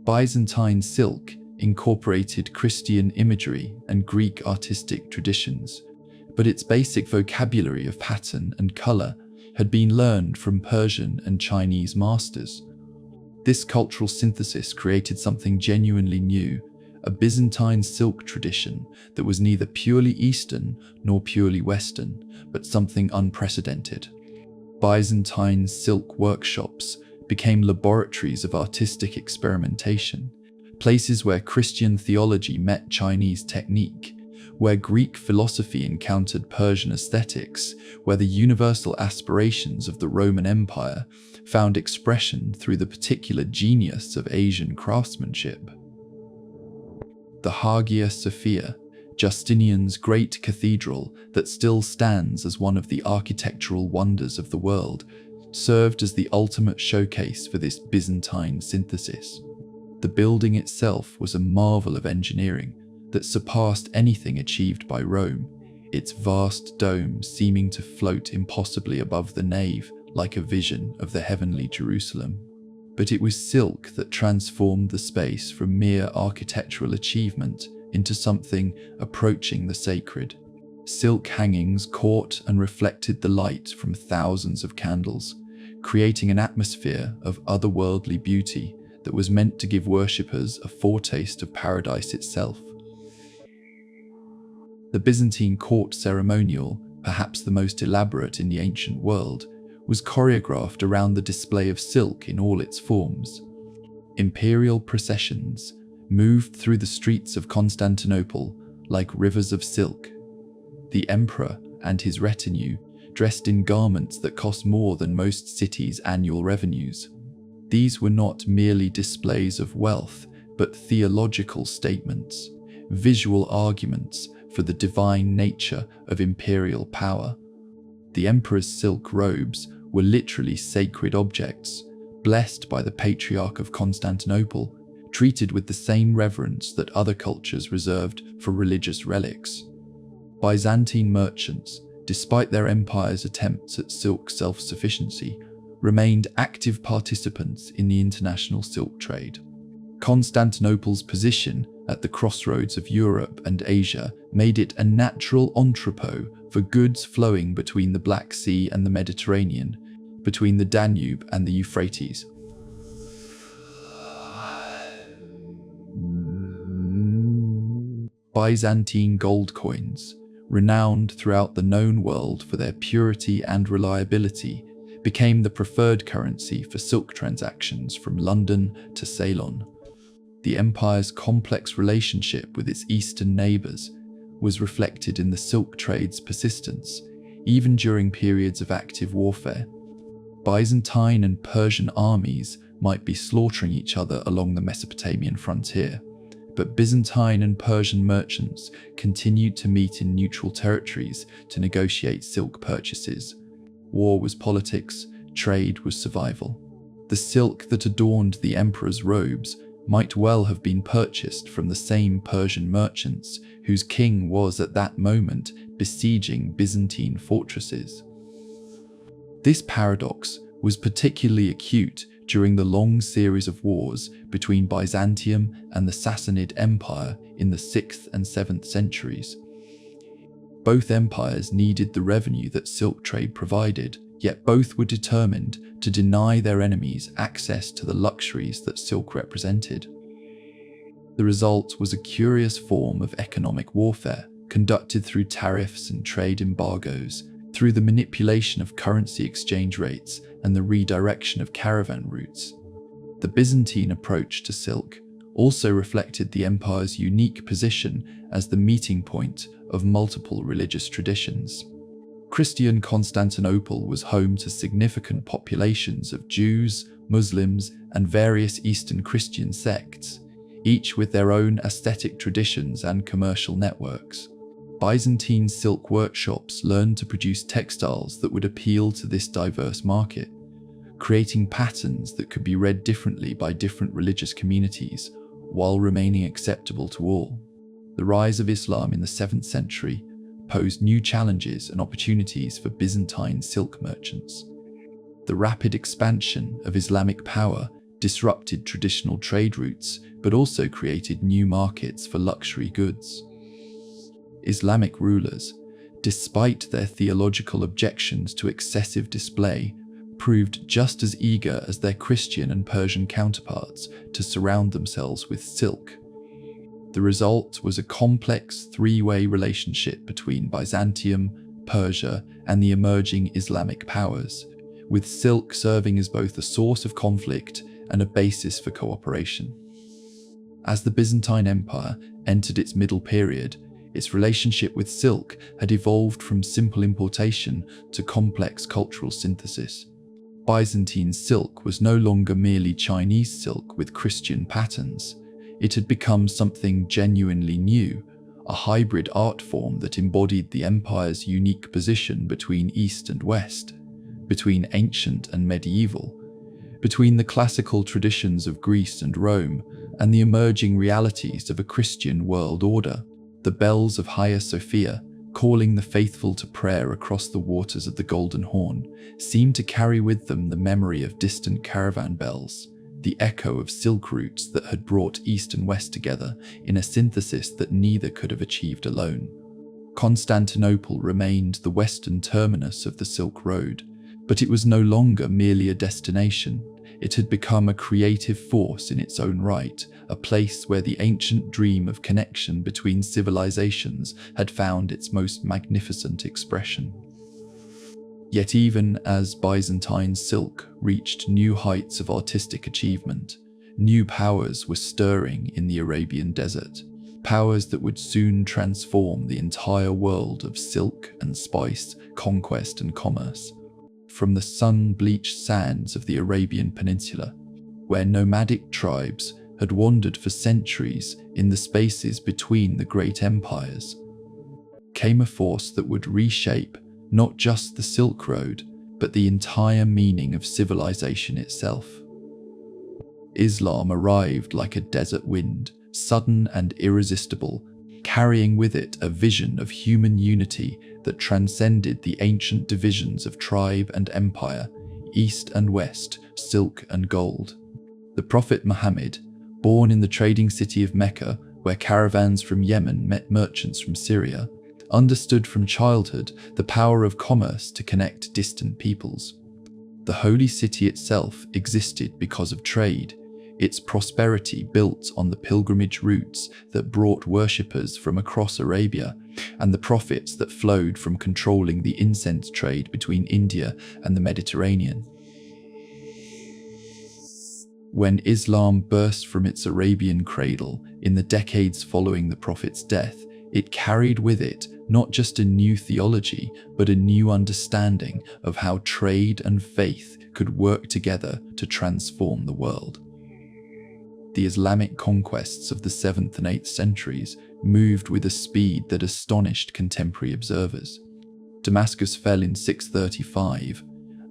Byzantine silk incorporated Christian imagery and Greek artistic traditions, but its basic vocabulary of pattern and colour had been learned from Persian and Chinese masters. This cultural synthesis created something genuinely new, a Byzantine silk tradition that was neither purely Eastern nor purely Western, but something unprecedented. Byzantine silk workshops became laboratories of artistic experimentation, places where Christian theology met Chinese technique, where Greek philosophy encountered Persian aesthetics, where the universal aspirations of the Roman Empire found expression through the particular genius of Asian craftsmanship. The Hagia Sophia, Justinian's great cathedral that still stands as one of the architectural wonders of the world, served as the ultimate showcase for this Byzantine synthesis. The building itself was a marvel of engineering that surpassed anything achieved by Rome, its vast dome seeming to float impossibly above the nave like a vision of the heavenly Jerusalem. But it was silk that transformed the space from mere architectural achievement into something approaching the sacred. Silk hangings caught and reflected the light from thousands of candles, creating an atmosphere of otherworldly beauty that was meant to give worshippers a foretaste of paradise itself. The Byzantine court ceremonial, perhaps the most elaborate in the ancient world, was choreographed around the display of silk in all its forms. Imperial processions moved through the streets of Constantinople like rivers of silk. The emperor and his retinue dressed in garments that cost more than most cities' annual revenues. These were not merely displays of wealth, but theological statements, visual arguments for the divine nature of imperial power. The emperor's silk robes were literally sacred objects, blessed by the Patriarch of Constantinople, treated with the same reverence that other cultures reserved for religious relics. Byzantine merchants, despite their empire's attempts at silk self-sufficiency, remained active participants in the international silk trade. Constantinople's position at the crossroads of Europe and Asia made it a natural entrepot for goods flowing between the Black Sea and the Mediterranean, between the Danube and the Euphrates. Byzantine gold coins, renowned throughout the known world for their purity and reliability, became the preferred currency for silk transactions from London to Ceylon. The empire's complex relationship with its eastern neighbours was reflected in the silk trade's persistence, even during periods of active warfare. Byzantine and Persian armies might be slaughtering each other along the Mesopotamian frontier, but Byzantine and Persian merchants continued to meet in neutral territories to negotiate silk purchases. War was politics, trade was survival. The silk that adorned the emperor's robes might well have been purchased from the same Persian merchants whose king was at that moment besieging Byzantine fortresses. This paradox was particularly acute during the long series of wars between Byzantium and the Sassanid Empire in the 6th and 7th centuries. Both empires needed the revenue that silk trade provided, yet both were determined to deny their enemies access to the luxuries that silk represented. The result was a curious form of economic warfare, conducted through tariffs and trade embargoes, through the manipulation of currency exchange rates and the redirection of caravan routes. The Byzantine approach to silk also reflected the empire's unique position as the meeting point of multiple religious traditions. Christian Constantinople was home to significant populations of Jews, Muslims, and various Eastern Christian sects, each with their own aesthetic traditions and commercial networks. Byzantine silk workshops learned to produce textiles that would appeal to this diverse market, creating patterns that could be read differently by different religious communities while remaining acceptable to all. The rise of Islam in the 7th century posed new challenges and opportunities for Byzantine silk merchants. The rapid expansion of Islamic power disrupted traditional trade routes, but also created new markets for luxury goods. Islamic rulers, despite their theological objections to excessive display, proved just as eager as their Christian and Persian counterparts to surround themselves with silk. The result was a complex three-way relationship between Byzantium, Persia, and the emerging Islamic powers, with silk serving as both a source of conflict and a basis for cooperation. As the Byzantine Empire entered its middle period, its relationship with silk had evolved from simple importation to complex cultural synthesis. Byzantine silk was no longer merely Chinese silk with Christian patterns. It had become something genuinely new, a hybrid art form that embodied the empire's unique position between East and West, between ancient and medieval, between the classical traditions of Greece and Rome and the emerging realities of a Christian world order. The bells of Hagia Sophia, calling the faithful to prayer across the waters of the Golden Horn, seemed to carry with them the memory of distant caravan bells, the echo of silk routes that had brought East and West together in a synthesis that neither could have achieved alone. Constantinople remained the western terminus of the Silk Road, but it was no longer merely a destination. It had become a creative force in its own right, a place where the ancient dream of connection between civilizations had found its most magnificent expression. Yet even as Byzantine silk reached new heights of artistic achievement, new powers were stirring in the Arabian desert, powers that would soon transform the entire world of silk and spice, conquest and commerce. From the sun-bleached sands of the Arabian Peninsula, where nomadic tribes had wandered for centuries in the spaces between the great empires, came a force that would reshape not just the Silk Road, but the entire meaning of civilization itself. Islam arrived like a desert wind, sudden and irresistible, carrying with it a vision of human unity that transcended the ancient divisions of tribe and empire, east and west, silk and gold. The Prophet Muhammad, born in the trading city of Mecca, where caravans from Yemen met merchants from Syria, understood from childhood the power of commerce to connect distant peoples. The holy city itself existed because of trade, its prosperity built on the pilgrimage routes that brought worshippers from across Arabia, and the profits that flowed from controlling the incense trade between India and the Mediterranean. When Islam burst from its Arabian cradle in the decades following the Prophet's death, it carried with it not just a new theology, but a new understanding of how trade and faith could work together to transform the world. The Islamic conquests of the 7th and 8th centuries moved with a speed that astonished contemporary observers. Damascus fell in 635,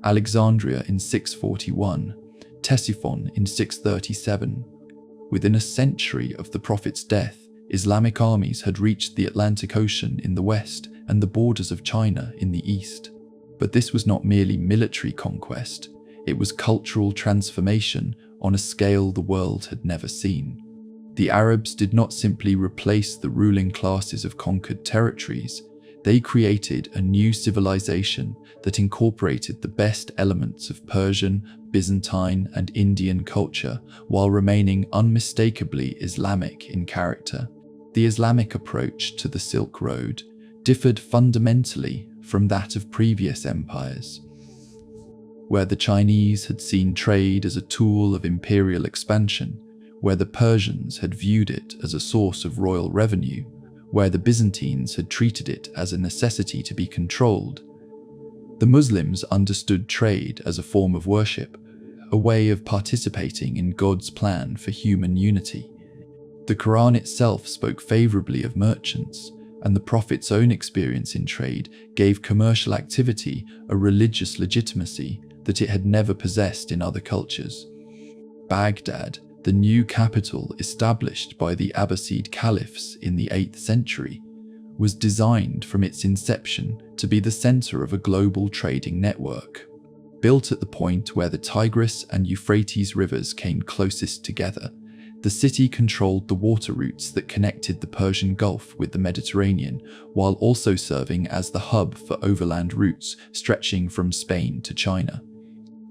Alexandria in 641, Ctesiphon in 637. Within a century of the Prophet's death, Islamic armies had reached the Atlantic Ocean in the west and the borders of China in the east. But this was not merely military conquest, it was cultural transformation on a scale the world had never seen. The Arabs did not simply replace the ruling classes of conquered territories, they created a new civilization that incorporated the best elements of Persian, Byzantine, and Indian culture while remaining unmistakably Islamic in character. The Islamic approach to the Silk Road differed fundamentally from that of previous empires. Where the Chinese had seen trade as a tool of imperial expansion, where the Persians had viewed it as a source of royal revenue, where the Byzantines had treated it as a necessity to be controlled, the Muslims understood trade as a form of worship, a way of participating in God's plan for human unity. The Quran itself spoke favorably of merchants, and the Prophet's own experience in trade gave commercial activity a religious legitimacy that it had never possessed in other cultures. Baghdad, the new capital established by the Abbasid caliphs in the 8th century, was designed from its inception to be the center of a global trading network. Built at the point where the Tigris and Euphrates rivers came closest together, the city controlled the water routes that connected the Persian Gulf with the Mediterranean, while also serving as the hub for overland routes stretching from Spain to China.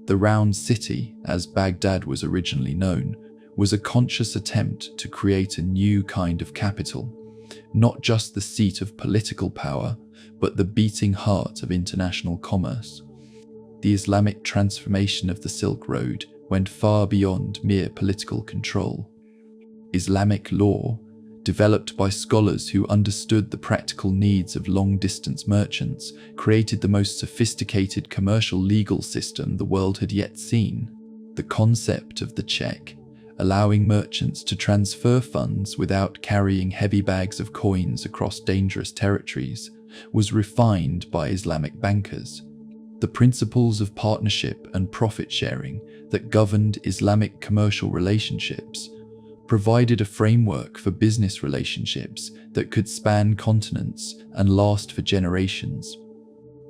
The Round City, as Baghdad was originally known, was a conscious attempt to create a new kind of capital, not just the seat of political power, but the beating heart of international commerce. The Islamic transformation of the Silk Road went far beyond mere political control. Islamic law, developed by scholars who understood the practical needs of long-distance merchants, created the most sophisticated commercial legal system the world had yet seen. The concept of the check, allowing merchants to transfer funds without carrying heavy bags of coins across dangerous territories, was refined by Islamic bankers. The principles of partnership and profit sharing that governed Islamic commercial relationships provided a framework for business relationships that could span continents and last for generations.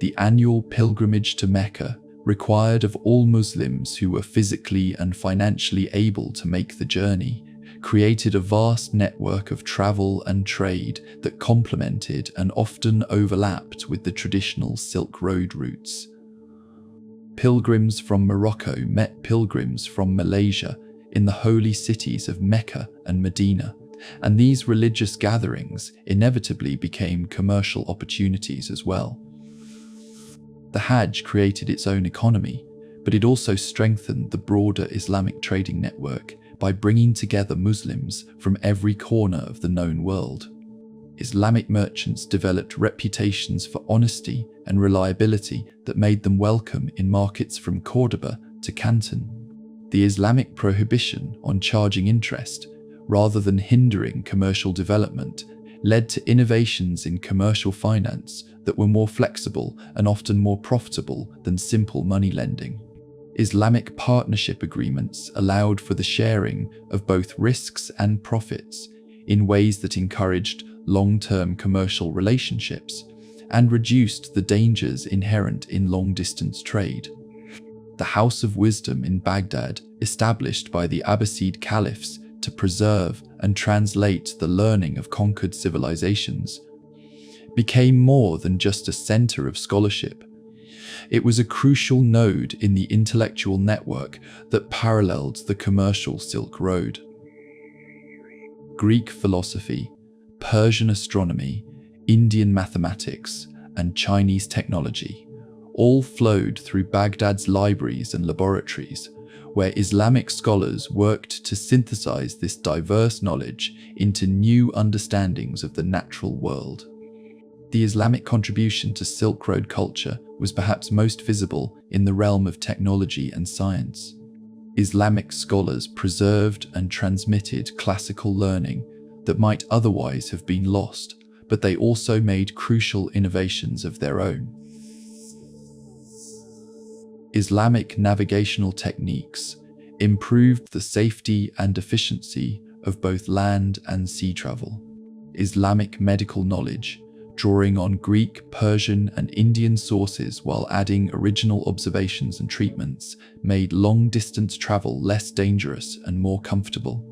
The annual pilgrimage to Mecca, required of all Muslims who were physically and financially able to make the journey, created a vast network of travel and trade that complemented and often overlapped with the traditional Silk Road routes. Pilgrims from Morocco met pilgrims from Malaysia in the holy cities of Mecca and Medina, and these religious gatherings inevitably became commercial opportunities as well. The Hajj created its own economy, but it also strengthened the broader Islamic trading network by bringing together Muslims from every corner of the known world. Islamic merchants developed reputations for honesty and reliability that made them welcome in markets from Cordoba to Canton. The Islamic prohibition on charging interest, rather than hindering commercial development, led to innovations in commercial finance that were more flexible and often more profitable than simple money lending. Islamic partnership agreements allowed for the sharing of both risks and profits in ways that encouraged long-term commercial relationships and reduced the dangers inherent in long-distance trade. The House of Wisdom in Baghdad, established by the Abbasid caliphs to preserve and translate the learning of conquered civilizations, became more than just a center of scholarship. It was a crucial node in the intellectual network that paralleled the commercial Silk Road. Greek philosophy, Persian astronomy, Indian mathematics, and Chinese technology all flowed through Baghdad's libraries and laboratories, where Islamic scholars worked to synthesize this diverse knowledge into new understandings of the natural world. The Islamic contribution to Silk Road culture was perhaps most visible in the realm of technology and science. Islamic scholars preserved and transmitted classical learning that might otherwise have been lost, but they also made crucial innovations of their own. Islamic navigational techniques improved the safety and efficiency of both land and sea travel. Islamic medical knowledge, drawing on Greek, Persian, and Indian sources while adding original observations and treatments, made long-distance travel less dangerous and more comfortable.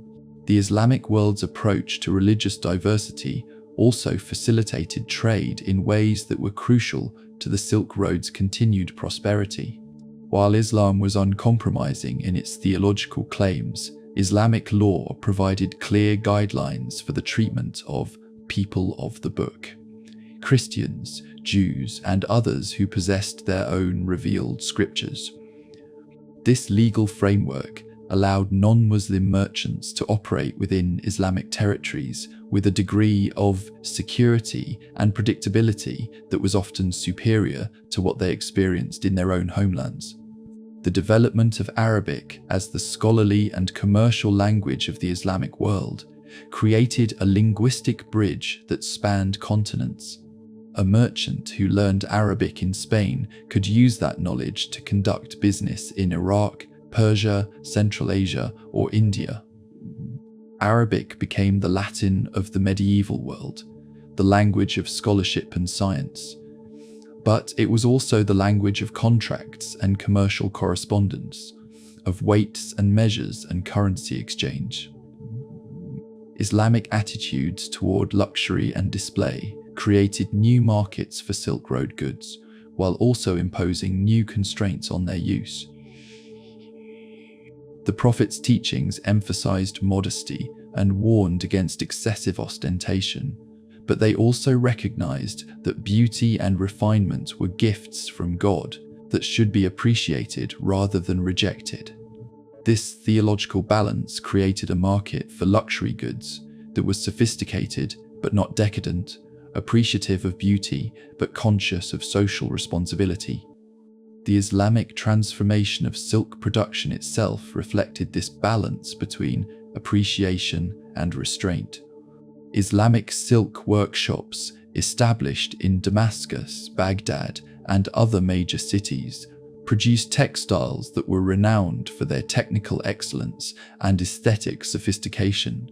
The Islamic world's approach to religious diversity also facilitated trade in ways that were crucial to the Silk Road's continued prosperity. While Islam was uncompromising in its theological claims, Islamic law provided clear guidelines for the treatment of people of the book. Christians, Jews, and others who possessed their own revealed scriptures. This legal framework allowed non-Muslim merchants to operate within Islamic territories with a degree of security and predictability that was often superior to what they experienced in their own homelands. The development of Arabic as the scholarly and commercial language of the Islamic world created a linguistic bridge that spanned continents. A merchant who learned Arabic in Spain could use that knowledge to conduct business in Iraq, Persia, Central Asia, or India. Arabic became the Latin of the medieval world, the language of scholarship and science. But it was also the language of contracts and commercial correspondence, of weights and measures and currency exchange. Islamic attitudes toward luxury and display created new markets for Silk Road goods, while also imposing new constraints on their use. The Prophet's teachings emphasized modesty and warned against excessive ostentation, but they also recognized that beauty and refinement were gifts from God that should be appreciated rather than rejected. This theological balance created a market for luxury goods that was sophisticated but not decadent, appreciative of beauty but conscious of social responsibility. The Islamic transformation of silk production itself reflected this balance between appreciation and restraint. Islamic silk workshops established in Damascus, Baghdad, and other major cities produced textiles that were renowned for their technical excellence and aesthetic sophistication.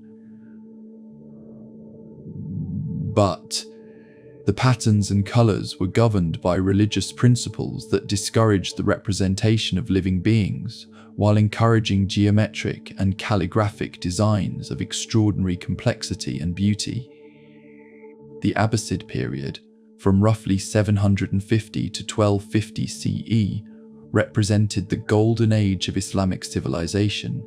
But the patterns and colors were governed by religious principles that discouraged the representation of living beings, while encouraging geometric and calligraphic designs of extraordinary complexity and beauty. The Abbasid period, from roughly 750 to 1250 CE, represented the golden age of Islamic civilization,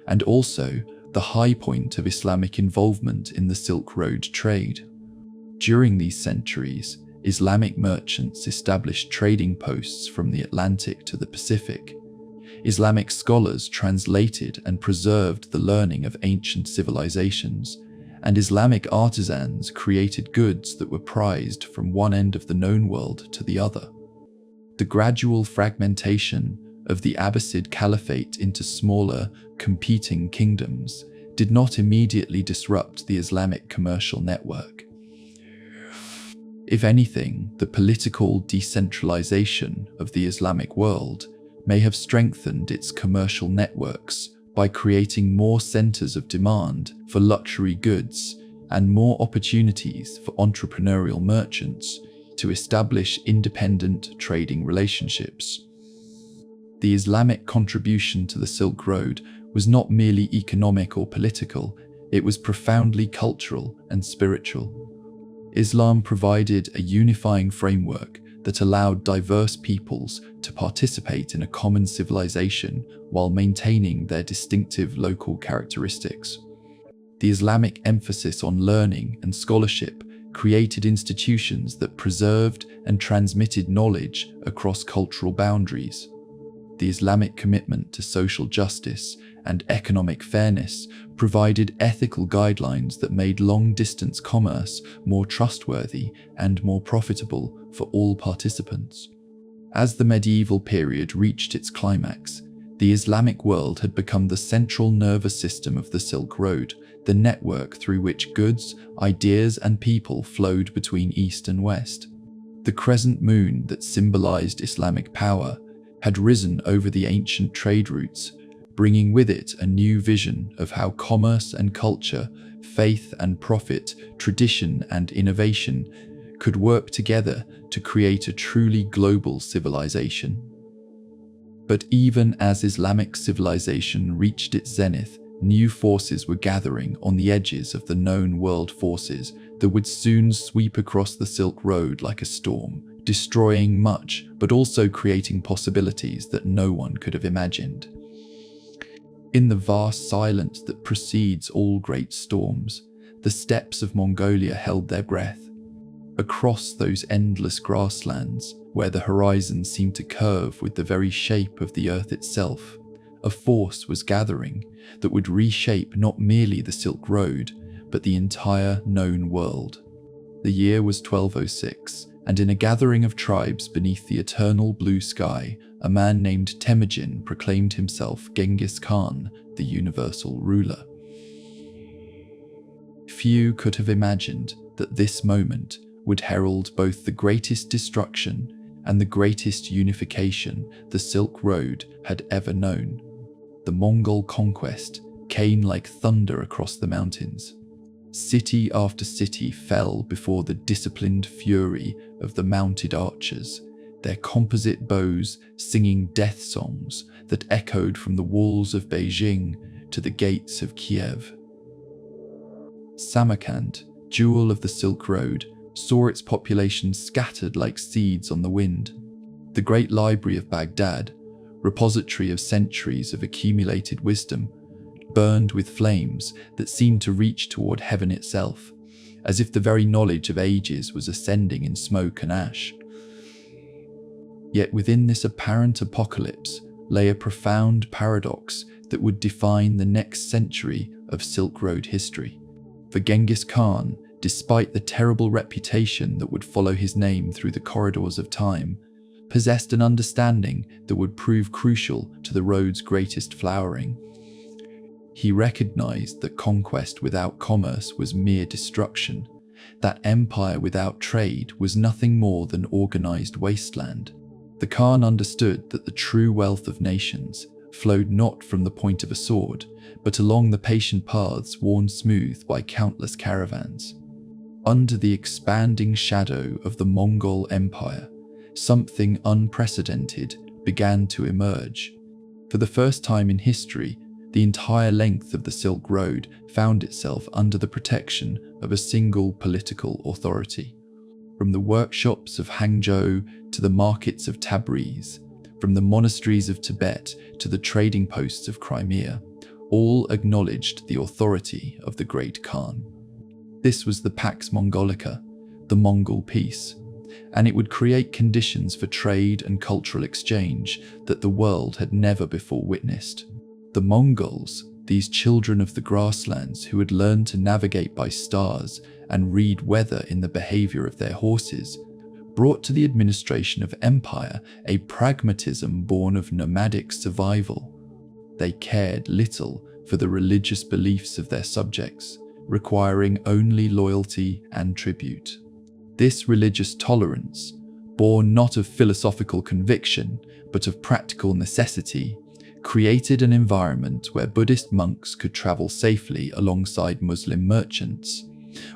and also the high point of Islamic involvement in the Silk Road trade. During these centuries, Islamic merchants established trading posts from the Atlantic to the Pacific. Islamic scholars translated and preserved the learning of ancient civilizations, and Islamic artisans created goods that were prized from one end of the known world to the other. The gradual fragmentation of the Abbasid Caliphate into smaller, competing kingdoms did not immediately disrupt the Islamic commercial network. If anything, the political decentralization of the Islamic world may have strengthened its commercial networks by creating more centers of demand for luxury goods and more opportunities for entrepreneurial merchants to establish independent trading relationships. The Islamic contribution to the Silk Road was not merely economic or political, it was profoundly cultural and spiritual. Islam provided a unifying framework that allowed diverse peoples to participate in a common civilization while maintaining their distinctive local characteristics. The Islamic emphasis on learning and scholarship created institutions that preserved and transmitted knowledge across cultural boundaries. The Islamic commitment to social justice and economic fairness provided ethical guidelines that made long-distance commerce more trustworthy and more profitable for all participants. As the medieval period reached its climax, the Islamic world had become the central nervous system of the Silk Road, the network through which goods, ideas, and people flowed between East and West. The crescent moon that symbolized Islamic power had risen over the ancient trade routes, bringing with it a new vision of how commerce and culture, faith and profit, tradition and innovation could work together to create a truly global civilization. But even as Islamic civilization reached its zenith, new forces were gathering on the edges of the known world forces that would soon sweep across the Silk Road like a storm, destroying much but also creating possibilities that no one could have imagined. In the vast silence that precedes all great storms, the steppes of Mongolia held their breath. Across those endless grasslands, where the horizon seemed to curve with the very shape of the earth itself, a force was gathering that would reshape not merely the Silk Road, but the entire known world. The year was 1206, and in a gathering of tribes beneath the eternal blue sky, a man named Temujin proclaimed himself Genghis Khan, the universal ruler. Few could have imagined that this moment would herald both the greatest destruction and the greatest unification the Silk Road had ever known. The Mongol conquest came like thunder across the mountains. City after city fell before the disciplined fury of the mounted archers, their composite bows singing death songs that echoed from the walls of Beijing to the gates of Kiev. Samarkand, jewel of the Silk Road, saw its population scattered like seeds on the wind. The great library of Baghdad, repository of centuries of accumulated wisdom, burned with flames that seemed to reach toward heaven itself, as if the very knowledge of ages was ascending in smoke and ash. Yet within this apparent apocalypse lay a profound paradox that would define the next century of Silk Road history. For Genghis Khan, despite the terrible reputation that would follow his name through the corridors of time, possessed an understanding that would prove crucial to the road's greatest flowering. He recognized that conquest without commerce was mere destruction, that empire without trade was nothing more than organized wasteland. The Khan understood that the true wealth of nations flowed not from the point of a sword, but along the patient paths worn smooth by countless caravans. Under the expanding shadow of the Mongol Empire, something unprecedented began to emerge. For the first time in history, the entire length of the Silk Road found itself under the protection of a single political authority. From the workshops of Hangzhou to the markets of Tabriz, from the monasteries of Tibet to the trading posts of Crimea, all acknowledged the authority of the great Khan. This was the Pax Mongolica, the Mongol peace, and it would create conditions for trade and cultural exchange that the world had never before witnessed. The Mongols, these children of the grasslands who had learned to navigate by stars and read weather in the behavior of their horses, brought to the administration of empire a pragmatism born of nomadic survival. They cared little for the religious beliefs of their subjects, requiring only loyalty and tribute. This religious tolerance, born not of philosophical conviction, but of practical necessity, created an environment where Buddhist monks could travel safely alongside Muslim merchants,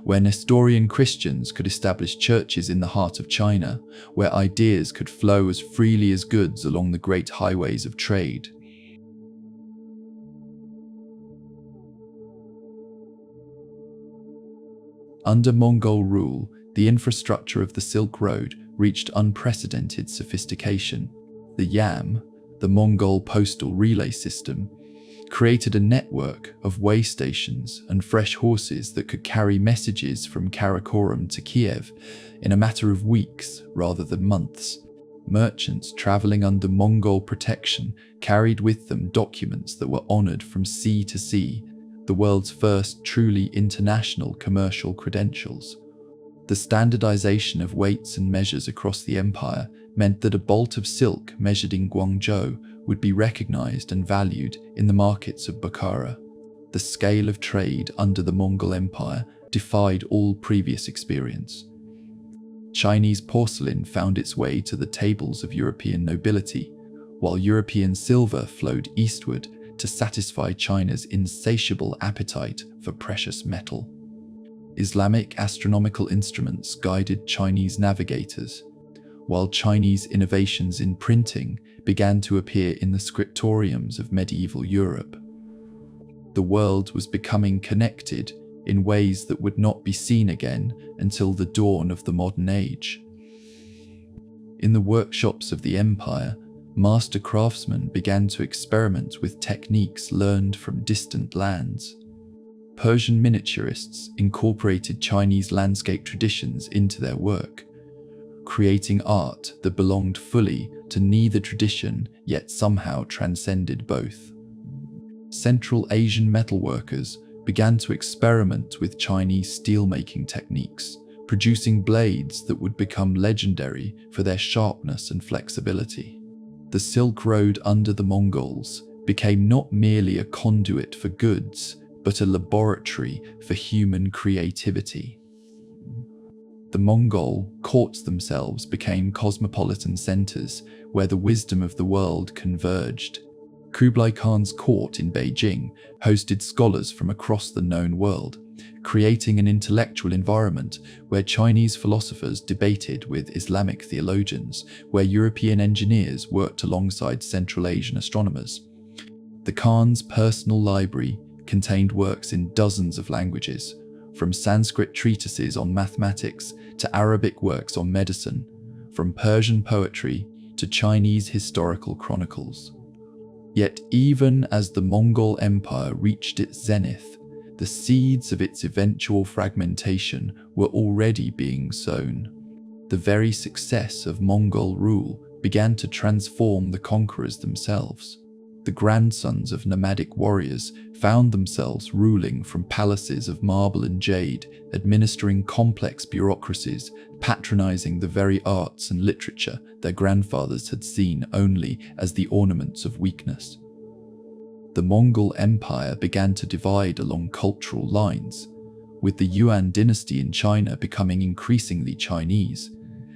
where Nestorian Christians could establish churches in the heart of China, where ideas could flow as freely as goods along the great highways of trade. Under Mongol rule, the infrastructure of the Silk Road reached unprecedented sophistication. The Yam, the Mongol postal relay system, created a network of way stations and fresh horses that could carry messages from Karakorum to Kiev in a matter of weeks rather than months. Merchants traveling under Mongol protection carried with them documents that were honored from sea to sea, the world's first truly international commercial credentials. The standardization of weights and measures across the empire meant that a bolt of silk measured in Guangzhou would be recognized and valued in the markets of Bukhara. The scale of trade under the Mongol Empire defied all previous experience. Chinese porcelain found its way to the tables of European nobility, while European silver flowed eastward to satisfy China's insatiable appetite for precious metal. Islamic astronomical instruments guided Chinese navigators, while Chinese innovations in printing began to appear in the scriptoriums of medieval Europe. The world was becoming connected in ways that would not be seen again until the dawn of the modern age. In the workshops of the empire, master craftsmen began to experiment with techniques learned from distant lands. Persian miniaturists incorporated Chinese landscape traditions into their work, creating art that belonged fully to neither tradition yet somehow transcended both. Central Asian metalworkers began to experiment with Chinese steelmaking techniques, producing blades that would become legendary for their sharpness and flexibility. The Silk Road under the Mongols became not merely a conduit for goods, but a laboratory for human creativity. The Mongol courts themselves became cosmopolitan centers where the wisdom of the world converged. Kublai Khan's court in Beijing hosted scholars from across the known world, creating an intellectual environment where Chinese philosophers debated with Islamic theologians, where European engineers worked alongside Central Asian astronomers. The Khan's personal library contained works in dozens of languages, from Sanskrit treatises on mathematics to Arabic works on medicine, from Persian poetry to Chinese historical chronicles. Yet even as the Mongol Empire reached its zenith, the seeds of its eventual fragmentation were already being sown. The very success of Mongol rule began to transform the conquerors themselves. The grandsons of nomadic warriors found themselves ruling from palaces of marble and jade, administering complex bureaucracies, patronizing the very arts and literature their grandfathers had seen only as the ornaments of weakness. The Mongol Empire began to divide along cultural lines, with the Yuan dynasty in China becoming increasingly Chinese,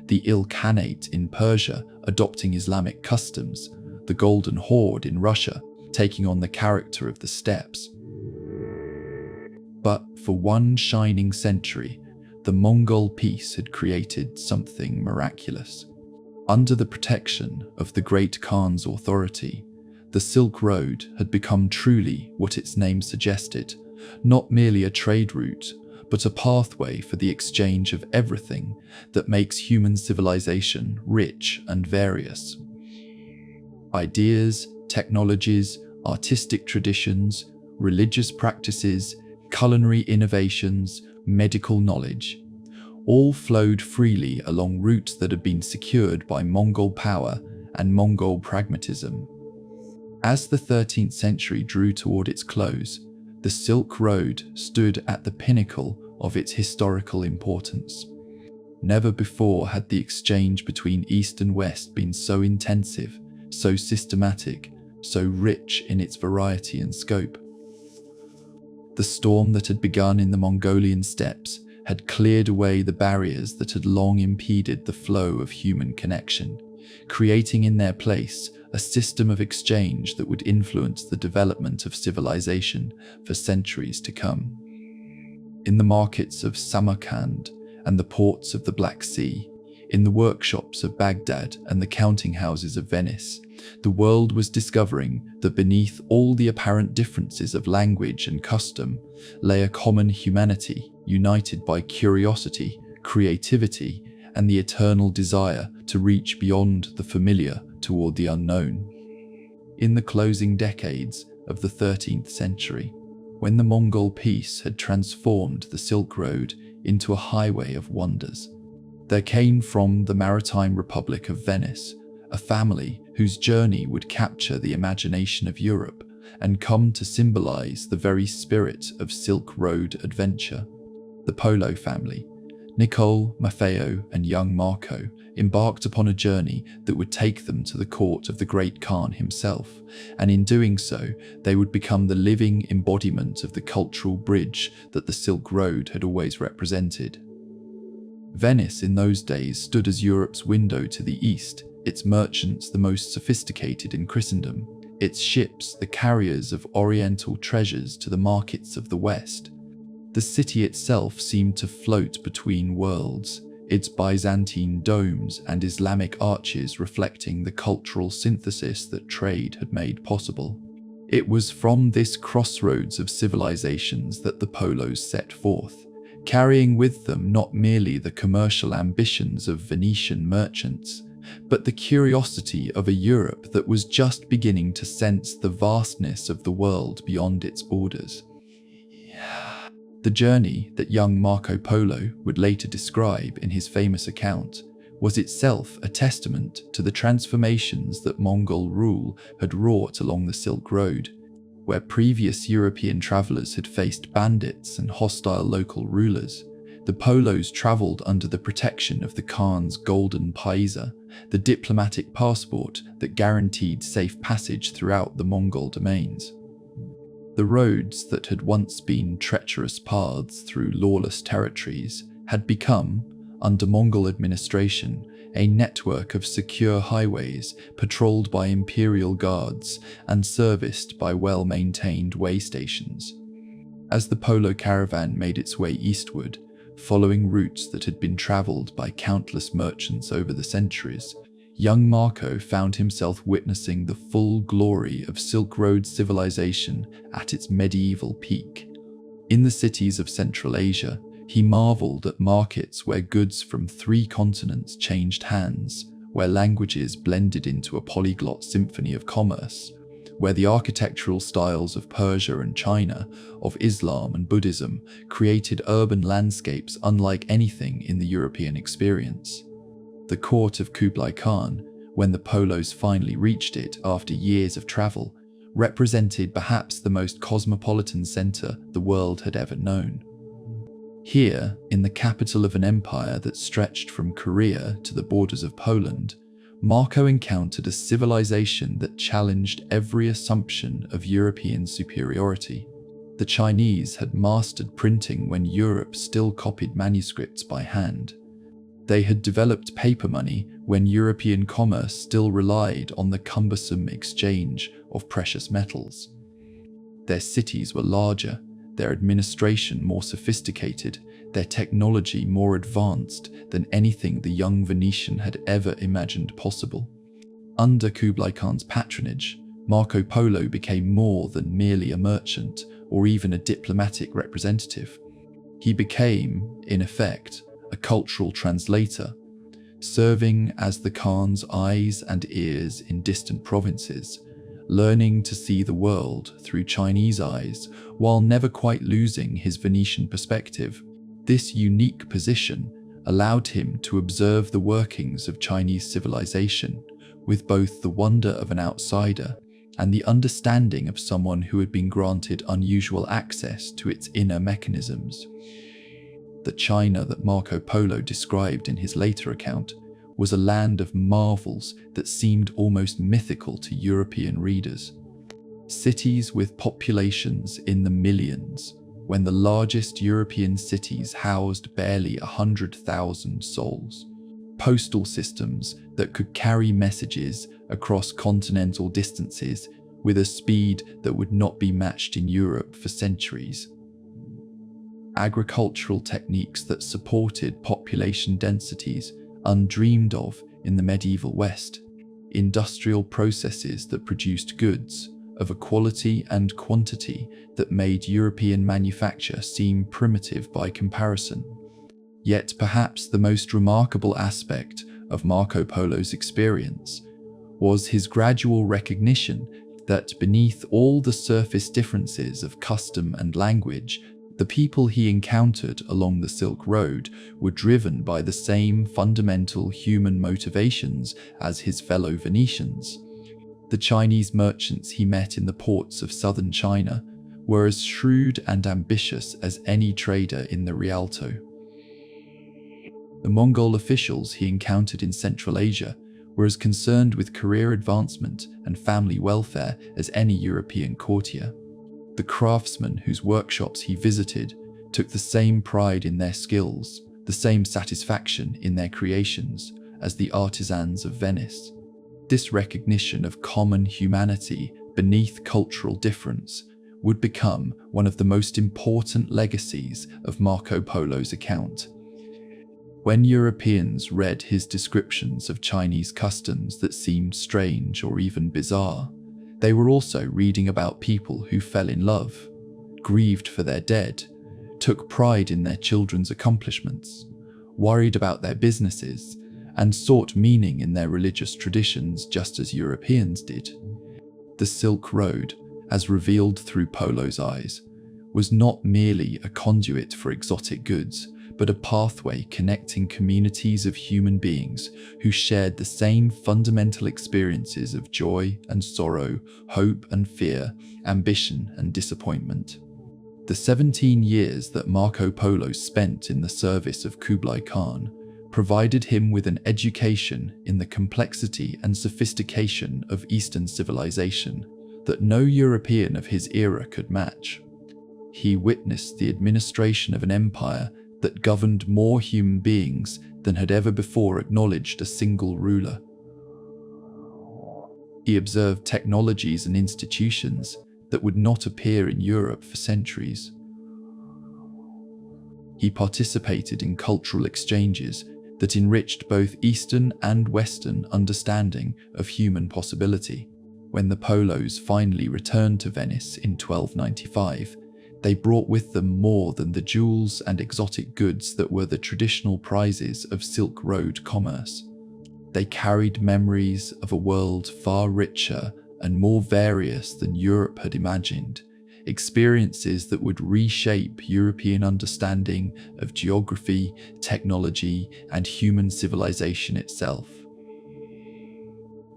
the Ilkhanate in Persia adopting Islamic customs, the Golden Horde in Russia taking on the character of the steppes. But for one shining century, the Mongol peace had created something miraculous. Under the protection of the Great Khan's authority, the Silk Road had become truly what its name suggested, not merely a trade route, but a pathway for the exchange of everything that makes human civilization rich and various. Ideas, technologies, artistic traditions, religious practices, culinary innovations, medical knowledge, all flowed freely along routes that had been secured by Mongol power and Mongol pragmatism. As the 13th century drew toward its close, the Silk Road stood at the pinnacle of its historical importance. Never before had the exchange between East and West been so intensive, so systematic, so rich in its variety and scope. The storm that had begun in the Mongolian steppes had cleared away the barriers that had long impeded the flow of human connection, creating in their place a system of exchange that would influence the development of civilization for centuries to come. In the markets of Samarkand and the ports of the Black Sea, in the workshops of Baghdad and the counting houses of Venice, the world was discovering that beneath all the apparent differences of language and custom lay a common humanity united by curiosity, creativity, and the eternal desire to reach beyond the familiar toward the unknown. In the closing decades of the 13th century, when the Mongol peace had transformed the Silk Road into a highway of wonders, there came from the maritime republic of Venice a family whose journey would capture the imagination of Europe and come to symbolize the very spirit of Silk Road adventure. The Polo family, Nicole, Maffeo, and young Marco, embarked upon a journey that would take them to the court of the Great Khan himself, and in doing so, they would become the living embodiment of the cultural bridge that the Silk Road had always represented. Venice in those days stood as Europe's window to the east, its merchants the most sophisticated in Christendom, its ships the carriers of oriental treasures to the markets of the west. The city itself seemed to float between worlds, its Byzantine domes and Islamic arches reflecting the cultural synthesis that trade had made possible. It was from this crossroads of civilizations that the Polos set forth, carrying with them not merely the commercial ambitions of Venetian merchants, but the curiosity of a Europe that was just beginning to sense the vastness of the world beyond its borders. The journey that young Marco Polo would later describe in his famous account was itself a testament to the transformations that Mongol rule had wrought along the Silk Road, where previous European travelers had faced bandits and hostile local rulers. The Polos traveled under the protection of the Khan's golden paisa, the diplomatic passport that guaranteed safe passage throughout the Mongol domains. The roads that had once been treacherous paths through lawless territories had become, under Mongol administration, a network of secure highways patrolled by imperial guards and serviced by well-maintained way stations. As the Polo caravan made its way eastward, following routes that had been traveled by countless merchants over the centuries, young Marco found himself witnessing the full glory of Silk Road civilization at its medieval peak. In the cities of Central Asia, he marveled at markets where goods from 3 continents changed hands, where languages blended into a polyglot symphony of commerce, where the architectural styles of Persia and China, of Islam and Buddhism, created urban landscapes unlike anything in the European experience. The court of Kublai Khan when the Polos finally reached it after years of travel, represented perhaps the most cosmopolitan center the world had ever known. Here, in the capital of an empire that stretched from Korea to the borders of Poland, Marco encountered a civilization that challenged every assumption of European superiority. The Chinese had mastered printing when Europe still copied manuscripts by hand. They had developed paper money when European commerce still relied on the cumbersome exchange of precious metals. Their cities were larger, their administration more sophisticated, their technology more advanced than anything the young Venetian had ever imagined possible. Under Kublai Khan's patronage, Marco Polo became more than merely a merchant or even a diplomatic representative. He became, in effect, a cultural translator, serving as the Khan's eyes and ears in distant provinces, learning to see the world through Chinese eyes while never quite losing his Venetian perspective. This unique position allowed him to observe the workings of Chinese civilization with both the wonder of an outsider and the understanding of someone who had been granted unusual access to its inner mechanisms. The China that Marco Polo described in his later account was a land of marvels that seemed almost mythical to European readers. Cities with populations in the millions, when the largest European cities housed barely 100,000 souls. Postal systems that could carry messages across continental distances with a speed that would not be matched in Europe for centuries. Agricultural techniques that supported population densities undreamed of in the medieval West. Industrial processes that produced goods of a quality and quantity that made European manufacture seem primitive by comparison. Yet perhaps the most remarkable aspect of Marco Polo's experience was his gradual recognition that beneath all the surface differences of custom and language, the people he encountered along the Silk Road were driven by the same fundamental human motivations as his fellow Venetians. The Chinese merchants he met in the ports of southern China were as shrewd and ambitious as any trader in the Rialto. The Mongol officials he encountered in Central Asia were as concerned with career advancement and family welfare as any European courtier. The craftsmen whose workshops he visited took the same pride in their skills, the same satisfaction in their creations as the artisans of Venice. This recognition of common humanity beneath cultural difference would become one of the most important legacies of Marco Polo's account. When Europeans read his descriptions of Chinese customs that seemed strange or even bizarre, they were also reading about people who fell in love, grieved for their dead, took pride in their children's accomplishments, worried about their businesses, and sought meaning in their religious traditions just as Europeans did. The Silk Road, as revealed through Polo's eyes, was not merely a conduit for exotic goods, but a pathway connecting communities of human beings who shared the same fundamental experiences of joy and sorrow, hope and fear, ambition and disappointment. The 17 years that Marco Polo spent in the service of Kublai Khan provided him with an education in the complexity and sophistication of Eastern civilization that no European of his era could match. He witnessed the administration of an empire that governed more human beings than had ever before acknowledged a single ruler. He observed technologies and institutions that would not appear in Europe for centuries. He participated in cultural exchanges that enriched both Eastern and Western understanding of human possibility. When the Polos finally returned to Venice in 1295, they brought with them more than the jewels and exotic goods that were the traditional prizes of Silk Road commerce. They carried memories of a world far richer and more various than Europe had imagined, experiences that would reshape European understanding of geography, technology, and human civilization itself.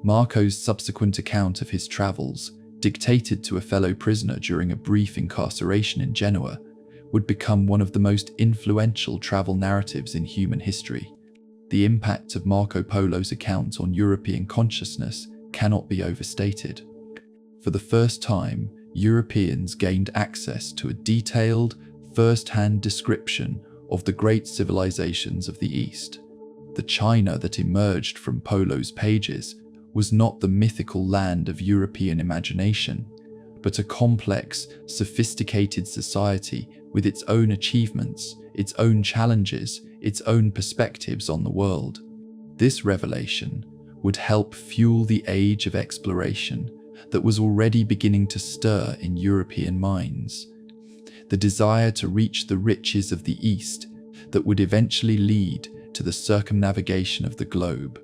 Marco's subsequent account of his travels, dictated to a fellow prisoner during a brief incarceration in Genoa, would become one of the most influential travel narratives in human history. The impact of Marco Polo's account on European consciousness cannot be overstated. For the first time, Europeans gained access to a detailed, first-hand description of the great civilizations of the East. The China that emerged from Polo's pages was not the mythical land of European imagination, but a complex, sophisticated society with its own achievements, its own challenges, its own perspectives on the world. This revelation would help fuel the age of exploration that was already beginning to stir in European minds. The desire to reach the riches of the East that would eventually lead to the circumnavigation of the globe.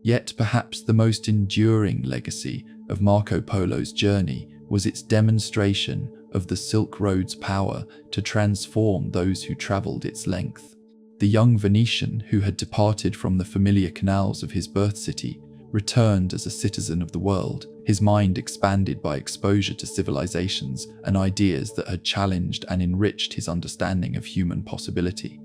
Yet perhaps the most enduring legacy of Marco Polo's journey was its demonstration of the Silk Road's power to transform those who travelled its length. The young Venetian who had departed from the familiar canals of his birth city returned as a citizen of the world, his mind expanded by exposure to civilizations and ideas that had challenged and enriched his understanding of human possibility.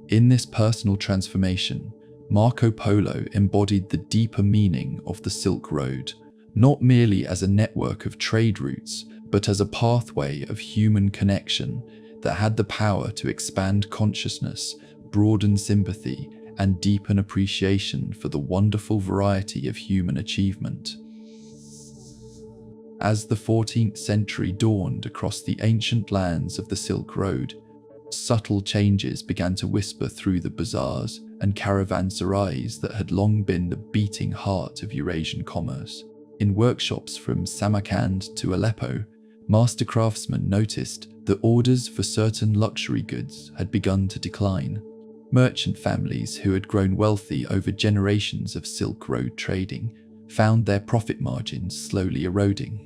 In this personal transformation, Marco Polo embodied the deeper meaning of the Silk Road, not merely as a network of trade routes, but as a pathway of human connection that had the power to expand consciousness, broaden sympathy, and deepen appreciation for the wonderful variety of human achievement. As the 14th century dawned across the ancient lands of the Silk Road, subtle changes began to whisper through the bazaars and caravanserais that had long been the beating heart of Eurasian commerce. In workshops from Samarkand to Aleppo, master craftsmen noticed that orders for certain luxury goods had begun to decline. Merchant families who had grown wealthy over generations of Silk Road trading found their profit margins slowly eroding.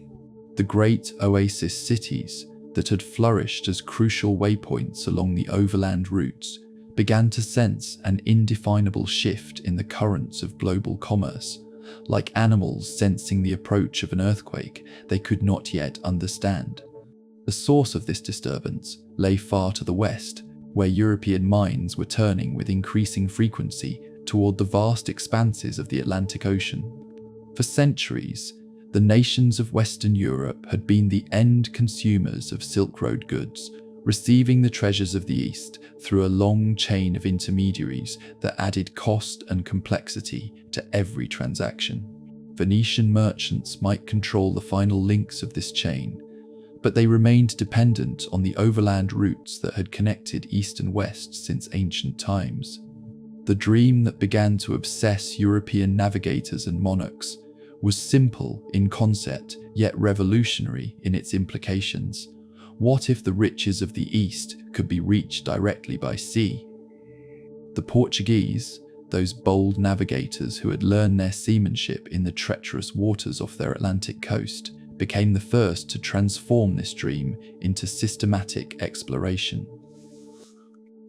The great oasis cities that had flourished as crucial waypoints along the overland routes began to sense an indefinable shift in the currents of global commerce. Like animals sensing the approach of an earthquake they could not yet understand. The source of this disturbance lay far to the west, where European minds were turning with increasing frequency toward the vast expanses of the Atlantic Ocean. For centuries, the nations of Western Europe had been the end consumers of Silk Road goods, receiving the treasures of the East through a long chain of intermediaries that added cost and complexity to every transaction. Venetian merchants might control the final links of this chain, but they remained dependent on the overland routes that had connected East and West since ancient times. The dream that began to obsess European navigators and monarchs was simple in concept, yet revolutionary in its implications. What if the riches of the East could be reached directly by sea? The Portuguese, those bold navigators who had learned their seamanship in the treacherous waters off their Atlantic coast, became the first to transform this dream into systematic exploration.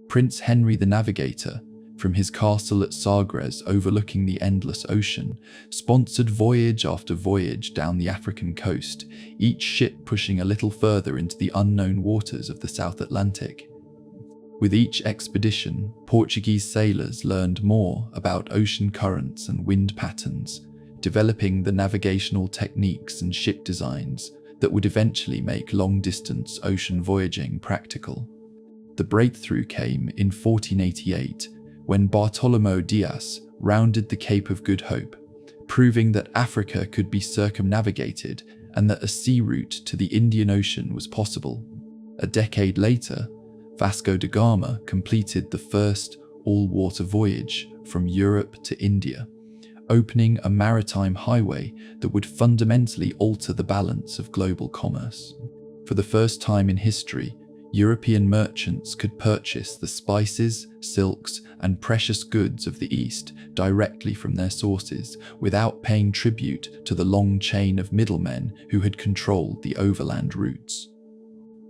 Prince Henry the Navigator, from his castle at Sagres overlooking the endless ocean, sponsored voyage after voyage down the African coast, each ship pushing a little further into the unknown waters of the South Atlantic. With each expedition, Portuguese sailors learned more about ocean currents and wind patterns, developing the navigational techniques and ship designs that would eventually make long-distance ocean voyaging practical. The breakthrough came in 1488 when Bartolomeu Dias rounded the Cape of Good Hope, proving that Africa could be circumnavigated and that a sea route to the Indian Ocean was possible. A decade later, Vasco da Gama completed the first all-water voyage from Europe to India, opening a maritime highway that would fundamentally alter the balance of global commerce. For the first time in history, European merchants could purchase the spices, silks, and precious goods of the East directly from their sources, without paying tribute to the long chain of middlemen who had controlled the overland routes.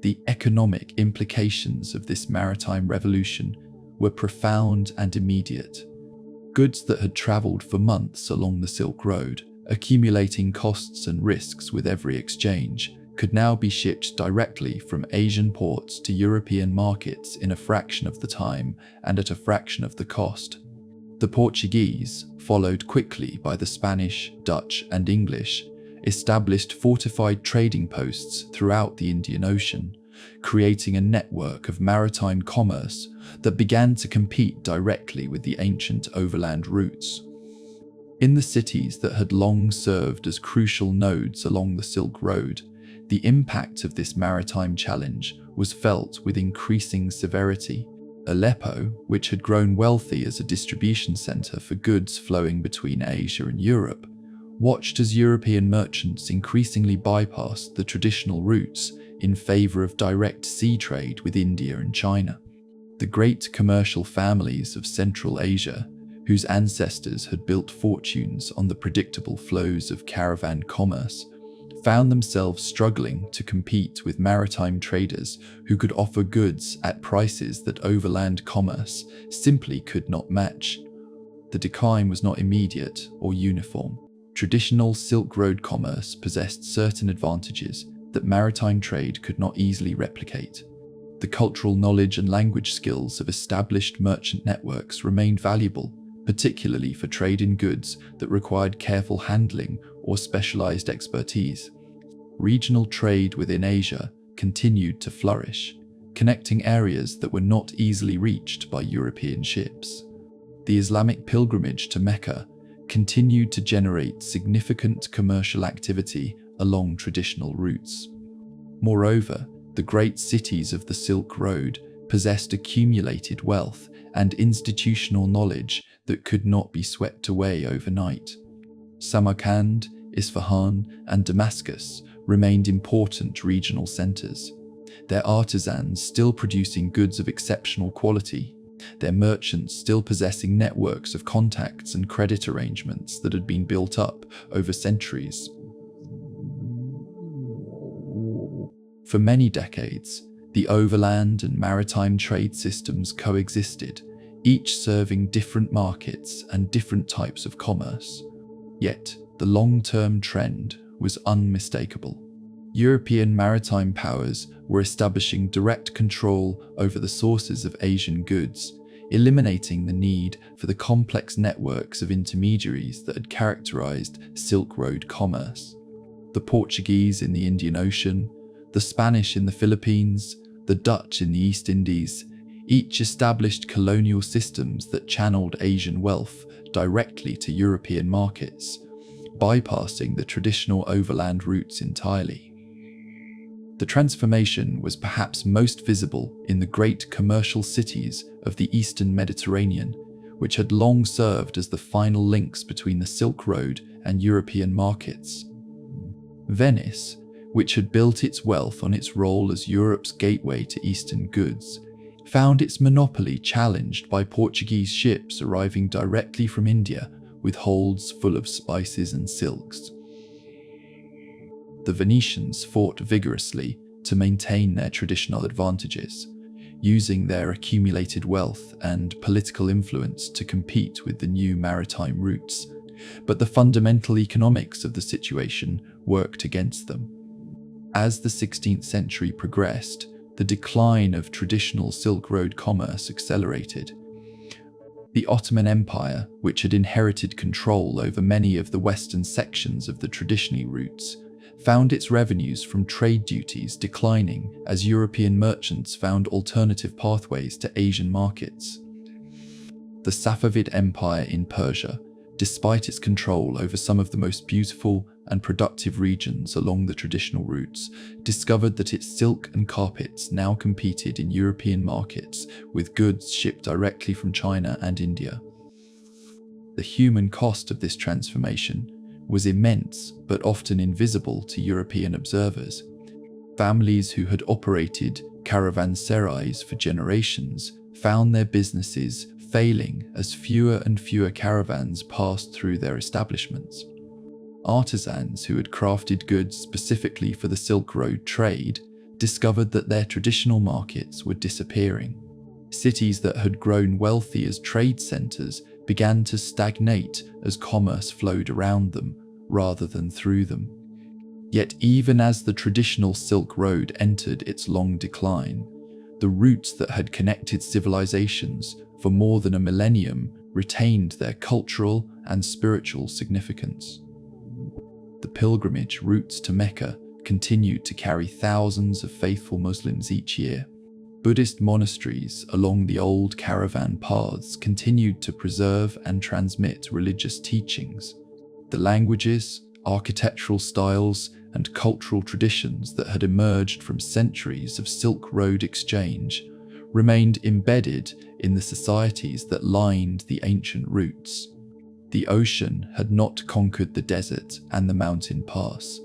The economic implications of this maritime revolution were profound and immediate. Goods that had travelled for months along the Silk Road, accumulating costs and risks with every exchange, could now be shipped directly from Asian ports to European markets in a fraction of the time and at a fraction of the cost. The Portuguese, followed quickly by the Spanish, Dutch, and English, established fortified trading posts throughout the Indian Ocean, creating a network of maritime commerce that began to compete directly with the ancient overland routes. In the cities that had long served as crucial nodes along the Silk Road, the impact of this maritime challenge was felt with increasing severity. Aleppo, which had grown wealthy as a distribution centre for goods flowing between Asia and Europe, watched as European merchants increasingly bypassed the traditional routes in favour of direct sea trade with India and China. The great commercial families of Central Asia, whose ancestors had built fortunes on the predictable flows of caravan commerce, found themselves struggling to compete with maritime traders who could offer goods at prices that overland commerce simply could not match. The decline was not immediate or uniform. Traditional Silk Road commerce possessed certain advantages that maritime trade could not easily replicate. The cultural knowledge and language skills of established merchant networks remained valuable, particularly for trade in goods that required careful handling or specialized expertise. Regional trade within Asia continued to flourish, connecting areas that were not easily reached by European ships. The Islamic pilgrimage to Mecca continued to generate significant commercial activity along traditional routes. Moreover, the great cities of the Silk Road possessed accumulated wealth and institutional knowledge that could not be swept away overnight. Samarkand, Isfahan, and Damascus remained important regional centers, their artisans still producing goods of exceptional quality, their merchants still possessing networks of contacts and credit arrangements that had been built up over centuries. For many decades, the overland and maritime trade systems coexisted, each serving different markets and different types of commerce. Yet, the long-term trend was unmistakable. European maritime powers were establishing direct control over the sources of Asian goods, eliminating the need for the complex networks of intermediaries that had characterized Silk Road commerce. The Portuguese in the Indian Ocean, the Spanish in the Philippines, the Dutch in the East Indies, each established colonial systems that channeled Asian wealth directly to European markets, bypassing the traditional overland routes entirely. The transformation was perhaps most visible in the great commercial cities of the Eastern Mediterranean, which had long served as the final links between the Silk Road and European markets. Venice, which had built its wealth on its role as Europe's gateway to Eastern goods, found its monopoly challenged by Portuguese ships arriving directly from India with holds full of spices and silks. The Venetians fought vigorously to maintain their traditional advantages, using their accumulated wealth and political influence to compete with the new maritime routes, but the fundamental economics of the situation worked against them. As the 16th century progressed, the decline of traditional Silk Road commerce accelerated. The Ottoman Empire, which had inherited control over many of the western sections of the traditional routes, found its revenues from trade duties declining as European merchants found alternative pathways to Asian markets. The Safavid Empire in Persia, despite its control over some of the most beautiful and productive regions along the traditional routes, discovered that its silk and carpets now competed in European markets with goods shipped directly from China and India. The human cost of this transformation was immense but often invisible to European observers. Families who had operated caravanserais for generations found their businesses failing as fewer and fewer caravans passed through their establishments. Artisans who had crafted goods specifically for the Silk Road trade discovered that their traditional markets were disappearing. Cities that had grown wealthy as trade centers began to stagnate as commerce flowed around them rather than through them. Yet even as the traditional Silk Road entered its long decline, the routes that had connected civilizations for more than a millennium retained their cultural and spiritual significance. The pilgrimage routes to Mecca continued to carry thousands of faithful Muslims each year. Buddhist monasteries along the old caravan paths continued to preserve and transmit religious teachings. The languages, architectural styles, and cultural traditions that had emerged from centuries of Silk Road exchange remained embedded in the societies that lined the ancient routes. The ocean had not conquered the desert and the mountain pass.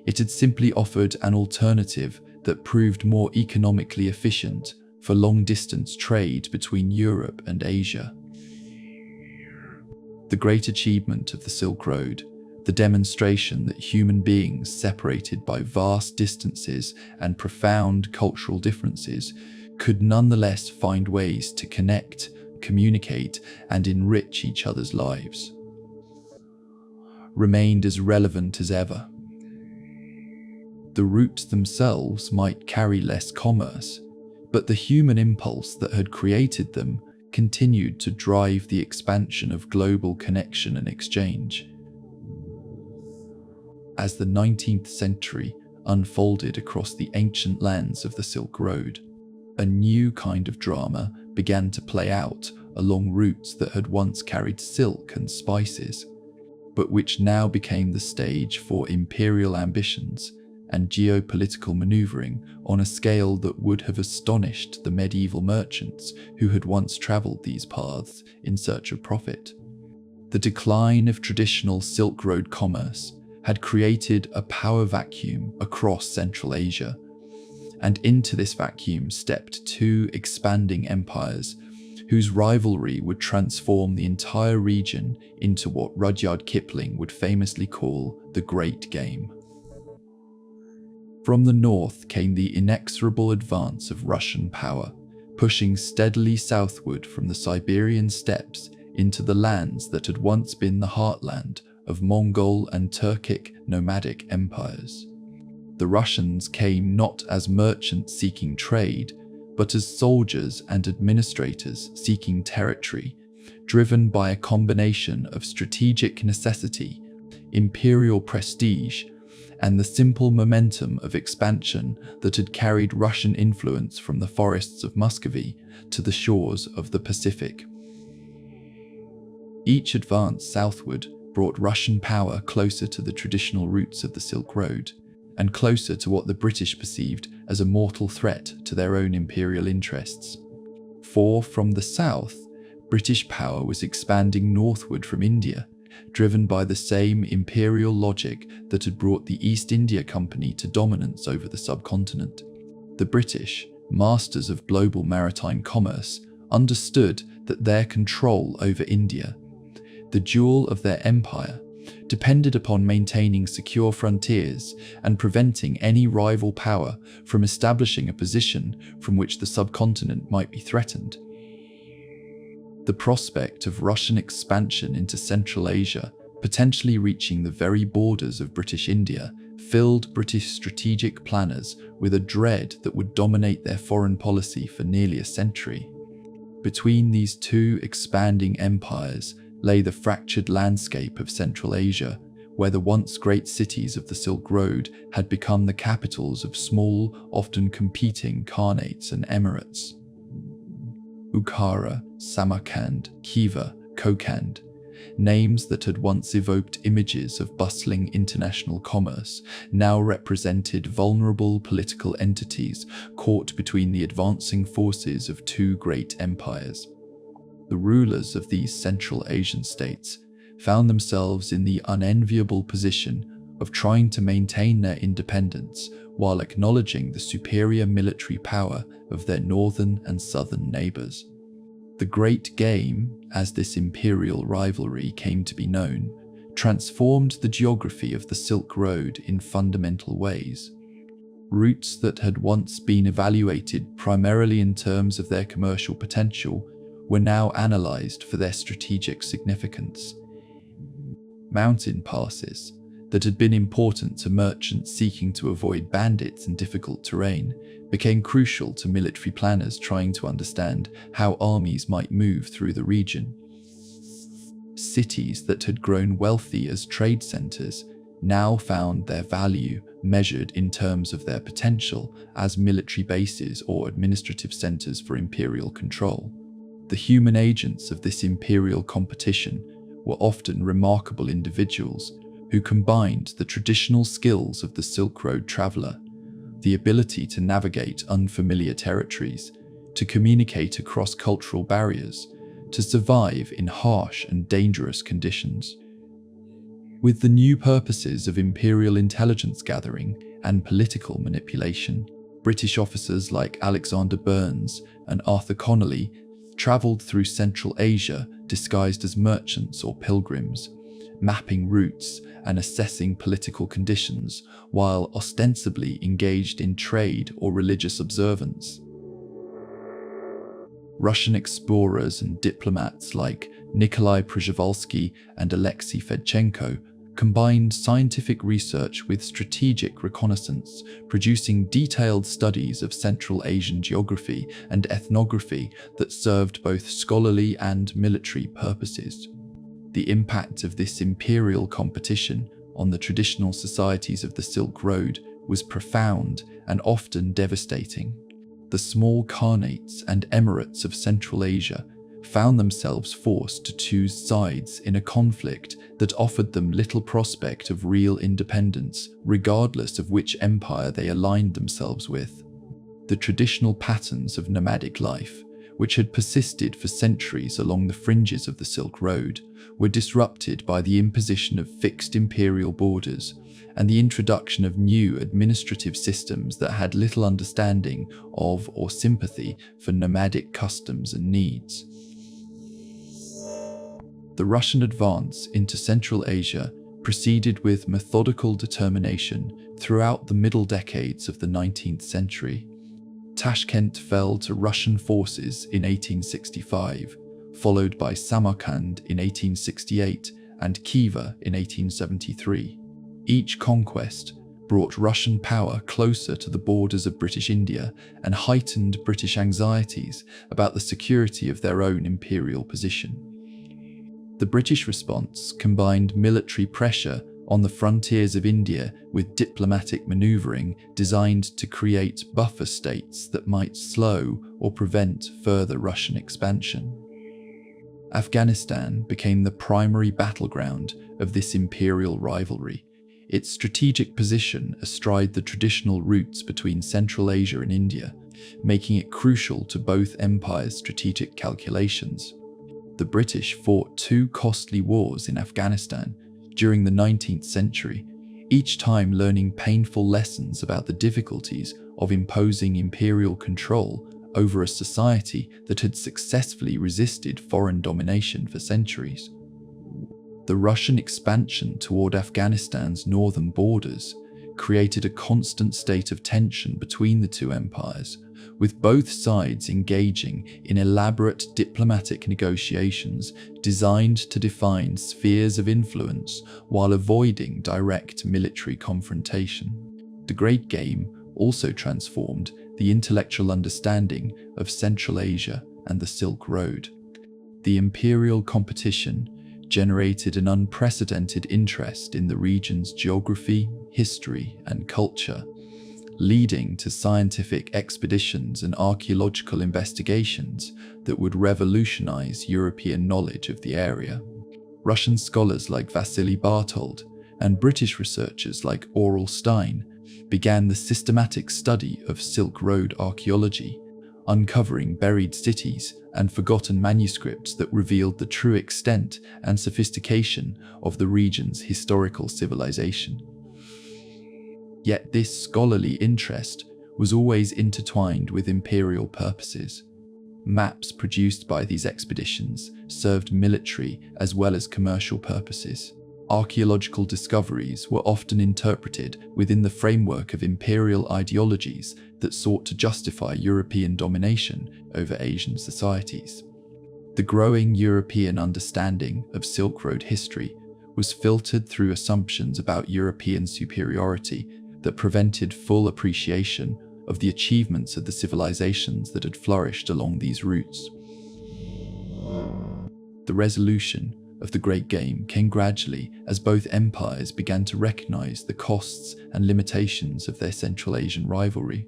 It had simply offered an alternative that proved more economically efficient for long-distance trade between Europe and Asia. The great achievement of the Silk Road, the demonstration that human beings separated by vast distances and profound cultural differences could nonetheless find ways to connect, communicate, and enrich each other's lives, remained as relevant as ever. The routes themselves might carry less commerce, but the human impulse that had created them continued to drive the expansion of global connection and exchange. As the 19th century unfolded across the ancient lands of the Silk Road, a new kind of drama began to play out along routes that had once carried silk and spices, but which now became the stage for imperial ambitions and geopolitical maneuvering on a scale that would have astonished the medieval merchants who had once travelled these paths in search of profit. The decline of traditional Silk Road commerce had created a power vacuum across Central Asia, and into this vacuum stepped two expanding empires whose rivalry would transform the entire region into what Rudyard Kipling would famously call the Great Game. From the north came the inexorable advance of Russian power, pushing steadily southward from the Siberian steppes into the lands that had once been the heartland of Mongol and Turkic nomadic empires. The Russians came not as merchants seeking trade, but as soldiers and administrators seeking territory, driven by a combination of strategic necessity, imperial prestige, and the simple momentum of expansion that had carried Russian influence from the forests of Muscovy to the shores of the Pacific. Each advance southward brought Russian power closer to the traditional routes of the Silk Road, and closer to what the British perceived as a mortal threat to their own imperial interests. For from the south, British power was expanding northward from India, driven by the same imperial logic that had brought the East India Company to dominance over the subcontinent. The British, masters of global maritime commerce, understood that their control over India, the jewel of their empire, depended upon maintaining secure frontiers and preventing any rival power from establishing a position from which the subcontinent might be threatened. The prospect of Russian expansion into Central Asia, potentially reaching the very borders of British India, filled British strategic planners with a dread that would dominate their foreign policy for nearly a century. Between these two expanding empires lay the fractured landscape of Central Asia, where the once great cities of the Silk Road had become the capitals of small, often competing khanates and emirates. Bukhara, Samarkand, Khiva, Kokand, names that had once evoked images of bustling international commerce, now represented vulnerable political entities caught between the advancing forces of two great empires. The rulers of these Central Asian states found themselves in the unenviable position of trying to maintain their independence while acknowledging the superior military power of their northern and southern neighbours. The Great Game, as this imperial rivalry came to be known, transformed the geography of the Silk Road in fundamental ways. Routes that had once been evaluated primarily in terms of their commercial potential were now analysed for their strategic significance. Mountain passes that had been important to merchants seeking to avoid bandits and difficult terrain became crucial to military planners trying to understand how armies might move through the region. Cities that had grown wealthy as trade centres now found their value measured in terms of their potential as military bases or administrative centres for imperial control. The human agents of this imperial competition were often remarkable individuals who combined the traditional skills of the Silk Road traveller, the ability to navigate unfamiliar territories, to communicate across cultural barriers, to survive in harsh and dangerous conditions. With the new purposes of imperial intelligence gathering and political manipulation, British officers like Alexander Burnes and Arthur Connolly travelled through Central Asia disguised as merchants or pilgrims, mapping routes and assessing political conditions while ostensibly engaged in trade or religious observance. Russian explorers and diplomats like Nikolai Przhevalsky and Alexei Fedchenko combined scientific research with strategic reconnaissance, producing detailed studies of Central Asian geography and ethnography that served both scholarly and military purposes. The impact of this imperial competition on the traditional societies of the Silk Road was profound and often devastating. The small khanates and emirates of Central Asia found themselves forced to choose sides in a conflict that offered them little prospect of real independence, regardless of which empire they aligned themselves with. The traditional patterns of nomadic life, which had persisted for centuries along the fringes of the Silk Road, were disrupted by the imposition of fixed imperial borders and the introduction of new administrative systems that had little understanding of or sympathy for nomadic customs and needs. The Russian advance into Central Asia proceeded with methodical determination throughout the middle decades of the 19th century. Tashkent fell to Russian forces in 1865, followed by Samarkand in 1868 and Khiva in 1873. Each conquest brought Russian power closer to the borders of British India and heightened British anxieties about the security of their own imperial position. The British response combined military pressure on the frontiers of India with diplomatic manoeuvring designed to create buffer states that might slow or prevent further Russian expansion. Afghanistan became the primary battleground of this imperial rivalry, its strategic position astride the traditional routes between Central Asia and India, making it crucial to both empires' strategic calculations. The British fought two costly wars in Afghanistan during the 19th century, each time learning painful lessons about the difficulties of imposing imperial control over a society that had successfully resisted foreign domination for centuries. The Russian expansion toward Afghanistan's northern borders created a constant state of tension between the two empires, with both sides engaging in elaborate diplomatic negotiations designed to define spheres of influence while avoiding direct military confrontation. The Great Game also transformed the intellectual understanding of Central Asia and the Silk Road. The imperial competition generated an unprecedented interest in the region's geography, history, and culture, leading to scientific expeditions and archaeological investigations that would revolutionize European knowledge of the area. Russian scholars like Vasily Bartold and British researchers like Aurel Stein began the systematic study of Silk Road archaeology, uncovering buried cities and forgotten manuscripts that revealed the true extent and sophistication of the region's historical civilization. Yet this scholarly interest was always intertwined with imperial purposes. Maps produced by these expeditions served military as well as commercial purposes. Archaeological discoveries were often interpreted within the framework of imperial ideologies that sought to justify European domination over Asian societies. The growing European understanding of Silk Road history was filtered through assumptions about European superiority that prevented full appreciation of the achievements of the civilizations that had flourished along these routes. The resolution of the Great Game came gradually as both empires began to recognize the costs and limitations of their Central Asian rivalry.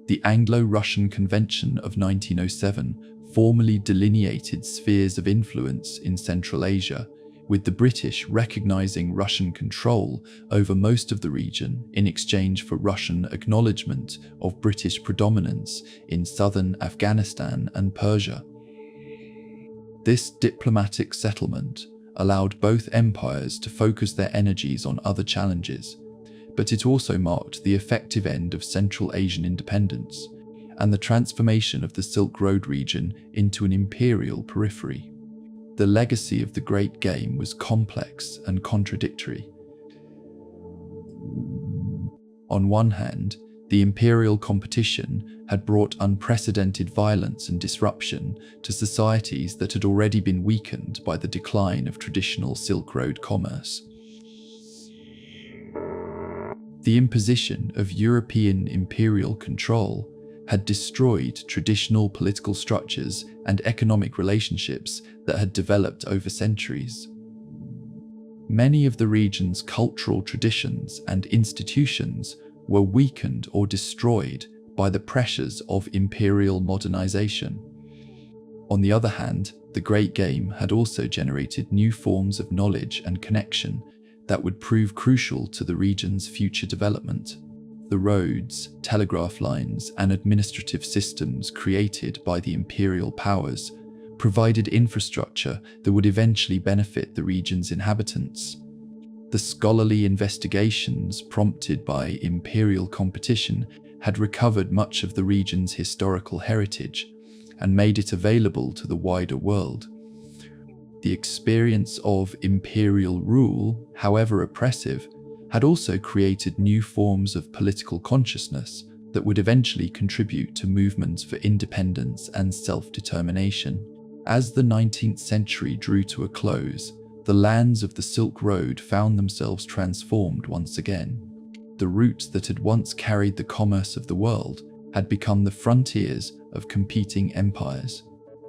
The Anglo-Russian Convention of 1907 formally delineated spheres of influence in Central Asia, with the British recognizing Russian control over most of the region in exchange for Russian acknowledgement of British predominance in southern Afghanistan and Persia. This diplomatic settlement allowed both empires to focus their energies on other challenges, but it also marked the effective end of Central Asian independence and the transformation of the Silk Road region into an imperial periphery. The legacy of the Great Game was complex and contradictory. On one hand, the imperial competition had brought unprecedented violence and disruption to societies that had already been weakened by the decline of traditional Silk Road commerce. The imposition of European imperial control had destroyed traditional political structures and economic relationships that had developed over centuries. Many of the region's cultural traditions and institutions were weakened or destroyed by the pressures of imperial modernization. On the other hand, the Great Game had also generated new forms of knowledge and connection that would prove crucial to the region's future development. The roads, telegraph lines, and administrative systems created by the imperial powers provided infrastructure that would eventually benefit the region's inhabitants. The scholarly investigations prompted by imperial competition had recovered much of the region's historical heritage and made it available to the wider world. The experience of imperial rule, however oppressive, had also created new forms of political consciousness that would eventually contribute to movements for independence and self-determination. As the 19th century drew to a close, the lands of the Silk Road found themselves transformed once again. The routes that had once carried the commerce of the world had become the frontiers of competing empires.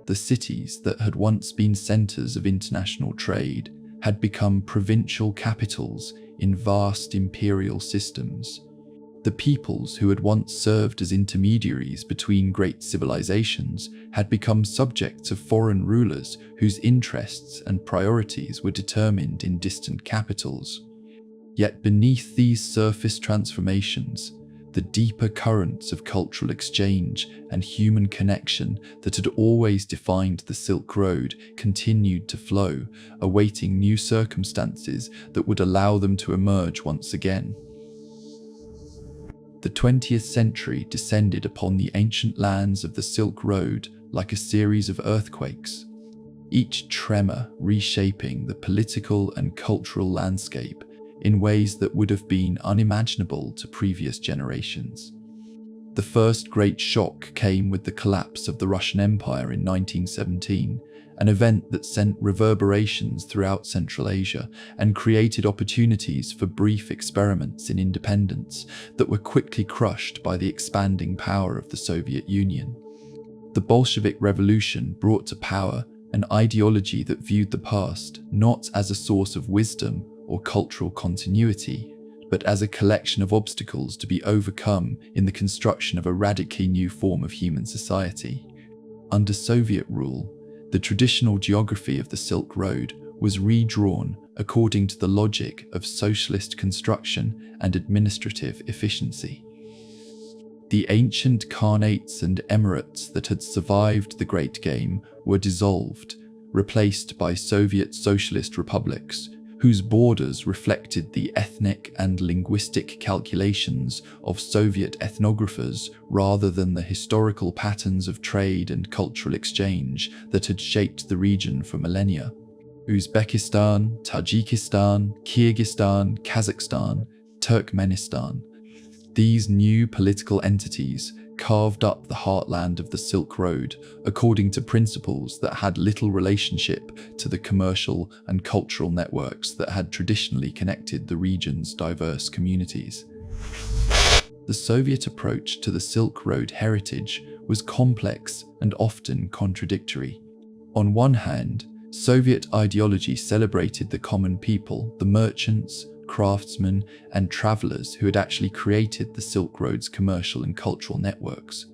The cities that had once been centers of international trade had become provincial capitals in vast imperial systems. The peoples who had once served as intermediaries between great civilizations had become subjects of foreign rulers whose interests and priorities were determined in distant capitals. Yet beneath these surface transformations, the deeper currents of cultural exchange and human connection that had always defined the Silk Road continued to flow, awaiting new circumstances that would allow them to emerge once again. The 20th century descended upon the ancient lands of the Silk Road like a series of earthquakes, each tremor reshaping the political and cultural landscape in ways that would have been unimaginable to previous generations. The first great shock came with the collapse of the Russian Empire in 1917, an event that sent reverberations throughout Central Asia and created opportunities for brief experiments in independence that were quickly crushed by the expanding power of the Soviet Union. The Bolshevik Revolution brought to power an ideology that viewed the past not as a source of wisdom or cultural continuity, but as a collection of obstacles to be overcome in the construction of a radically new form of human society. Under Soviet rule, the traditional geography of the Silk Road was redrawn according to the logic of socialist construction and administrative efficiency. The ancient khanates and emirates that had survived the Great Game were dissolved, replaced by Soviet socialist republics, whose borders reflected the ethnic and linguistic calculations of Soviet ethnographers rather than the historical patterns of trade and cultural exchange that had shaped the region for millennia. Uzbekistan, Tajikistan, Kyrgyzstan, Kazakhstan, Turkmenistan. These new political entities carved up the heartland of the Silk Road according to principles that had little relationship to the commercial and cultural networks that had traditionally connected the region's diverse communities. The Soviet approach to the Silk Road heritage was complex and often contradictory. On one hand, Soviet ideology celebrated the common people, the merchants, craftsmen, and travelers who had actually created the Silk Road's commercial and cultural networks.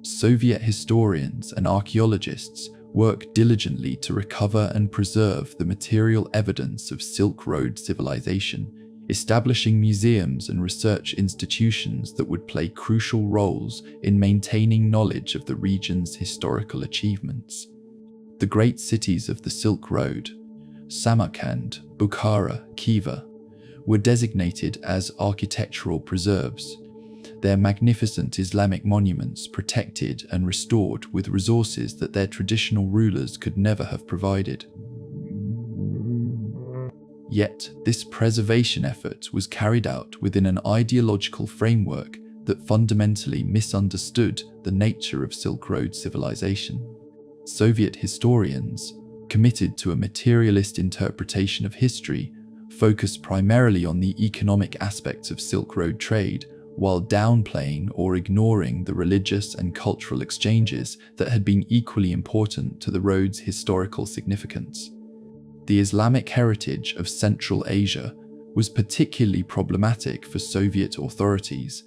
Soviet historians and archaeologists worked diligently to recover and preserve the material evidence of Silk Road civilization, establishing museums and research institutions that would play crucial roles in maintaining knowledge of the region's historical achievements. The great cities of the Silk Road, Samarkand, Bukhara, Khiva, were designated as architectural preserves, their magnificent Islamic monuments protected and restored with resources that their traditional rulers could never have provided. Yet, this preservation effort was carried out within an ideological framework that fundamentally misunderstood the nature of Silk Road civilization. Soviet historians, committed to a materialist interpretation of history, focused primarily on the economic aspects of Silk Road trade, while downplaying or ignoring the religious and cultural exchanges that had been equally important to the road's historical significance. The Islamic heritage of Central Asia was particularly problematic for Soviet authorities,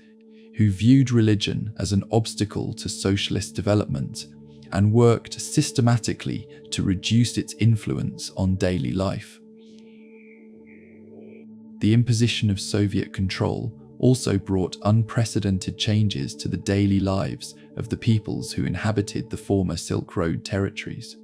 who viewed religion as an obstacle to socialist development and worked systematically to reduce its influence on daily life. The imposition of Soviet control also brought unprecedented changes to the daily lives of the peoples who inhabited the former Silk Road territories.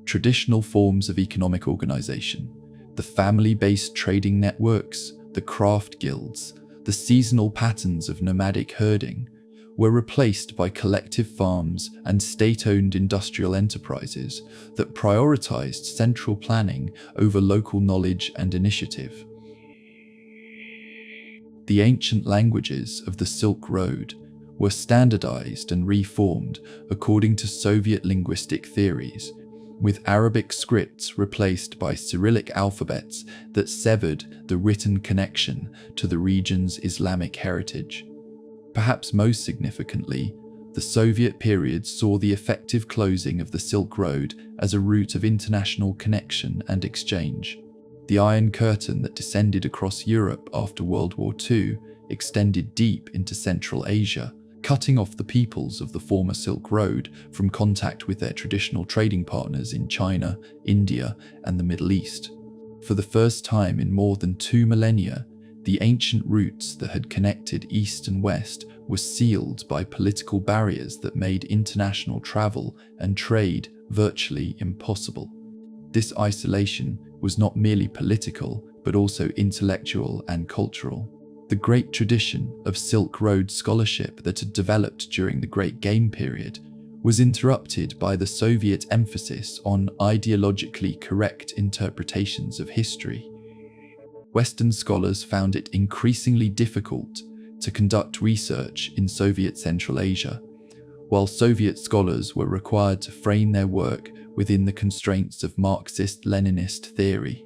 Traditional forms of economic organization, the family-based trading networks, the craft guilds, the seasonal patterns of nomadic herding, were replaced by collective farms and state-owned industrial enterprises that prioritized central planning over local knowledge and initiative. The ancient languages of the Silk Road were standardized and reformed according to Soviet linguistic theories, with Arabic scripts replaced by Cyrillic alphabets that severed the written connection to the region's Islamic heritage. Perhaps most significantly, the Soviet period saw the effective closing of the Silk Road as a route of international connection and exchange. The Iron Curtain that descended across Europe after World War II extended deep into Central Asia, cutting off the peoples of the former Silk Road from contact with their traditional trading partners in China, India, and the Middle East. For the first time in more than 2 millennia, the ancient routes that had connected East and West were sealed by political barriers that made international travel and trade virtually impossible. This isolation was not merely political, but also intellectual and cultural. The great tradition of Silk Road scholarship that had developed during the Great Game period was interrupted by the Soviet emphasis on ideologically correct interpretations of history. Western scholars found it increasingly difficult to conduct research in Soviet Central Asia, while Soviet scholars were required to frame their work within the constraints of Marxist-Leninist theory.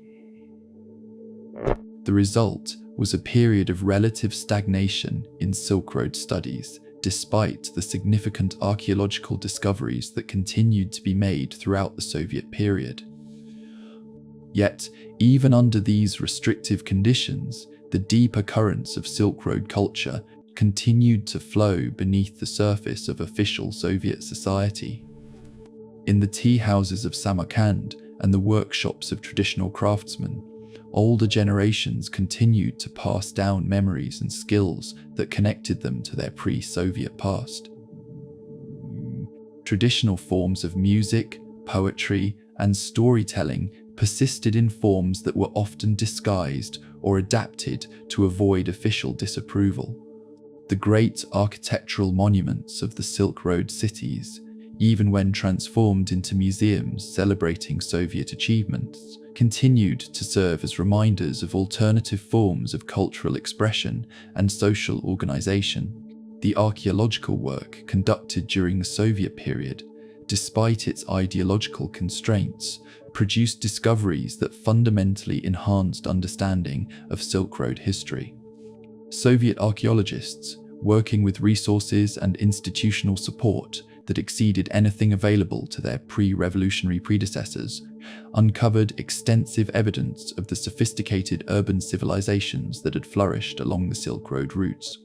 The result was a period of relative stagnation in Silk Road studies, despite the significant archaeological discoveries that continued to be made throughout the Soviet period. Yet, even under these restrictive conditions, the deeper currents of Silk Road culture continued to flow beneath the surface of official Soviet society. In the tea houses of Samarkand and the workshops of traditional craftsmen, older generations continued to pass down memories and skills that connected them to their pre-Soviet past. Traditional forms of music, poetry, and storytelling persisted in forms that were often disguised or adapted to avoid official disapproval. The great architectural monuments of the Silk Road cities, even when transformed into museums celebrating Soviet achievements, continued to serve as reminders of alternative forms of cultural expression and social organization. The archaeological work conducted during the Soviet period, despite its ideological constraints, produced discoveries that fundamentally enhanced understanding of Silk Road history. Soviet archaeologists, working with resources and institutional support that exceeded anything available to their pre-revolutionary predecessors, uncovered extensive evidence of the sophisticated urban civilizations that had flourished along the Silk Road routes.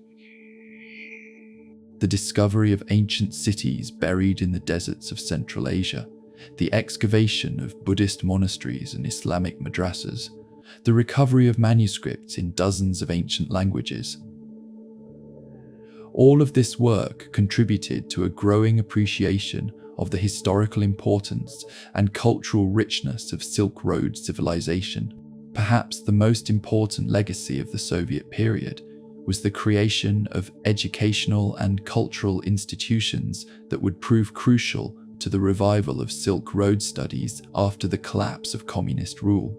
The discovery of ancient cities buried in the deserts of Central Asia, the excavation of Buddhist monasteries and Islamic madrasas, the recovery of manuscripts in dozens of ancient languages. All of this work contributed to a growing appreciation of the historical importance and cultural richness of Silk Road civilization. Perhaps the most important legacy of the Soviet period was the creation of educational and cultural institutions that would prove crucial to the revival of Silk Road studies after the collapse of communist rule.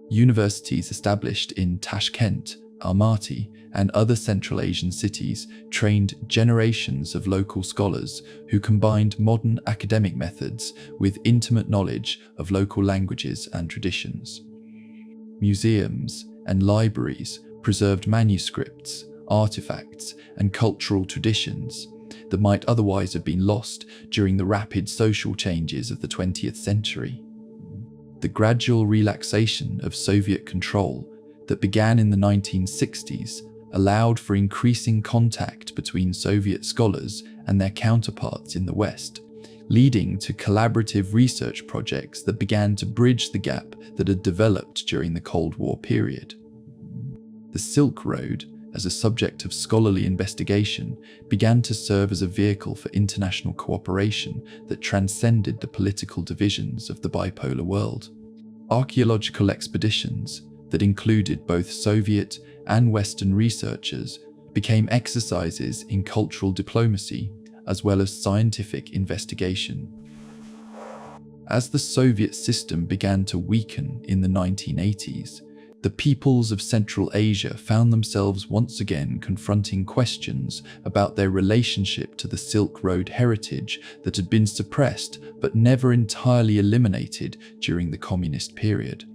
Universities established in Tashkent, Almaty, and other Central Asian cities trained generations of local scholars who combined modern academic methods with intimate knowledge of local languages and traditions. Museums and libraries preserved manuscripts, artifacts, and cultural traditions that might otherwise have been lost during the rapid social changes of the 20th century. The gradual relaxation of Soviet control that began in the 1960s allowed for increasing contact between Soviet scholars and their counterparts in the West, leading to collaborative research projects that began to bridge the gap that had developed during the Cold War period. The Silk Road, as a subject of scholarly investigation, began to serve as a vehicle for international cooperation that transcended the political divisions of the bipolar world. Archaeological expeditions that included both Soviet and Western researchers became exercises in cultural diplomacy as well as scientific investigation. As the Soviet system began to weaken in the 1980s, the peoples of Central Asia found themselves once again confronting questions about their relationship to the Silk Road heritage that had been suppressed but never entirely eliminated during the communist period.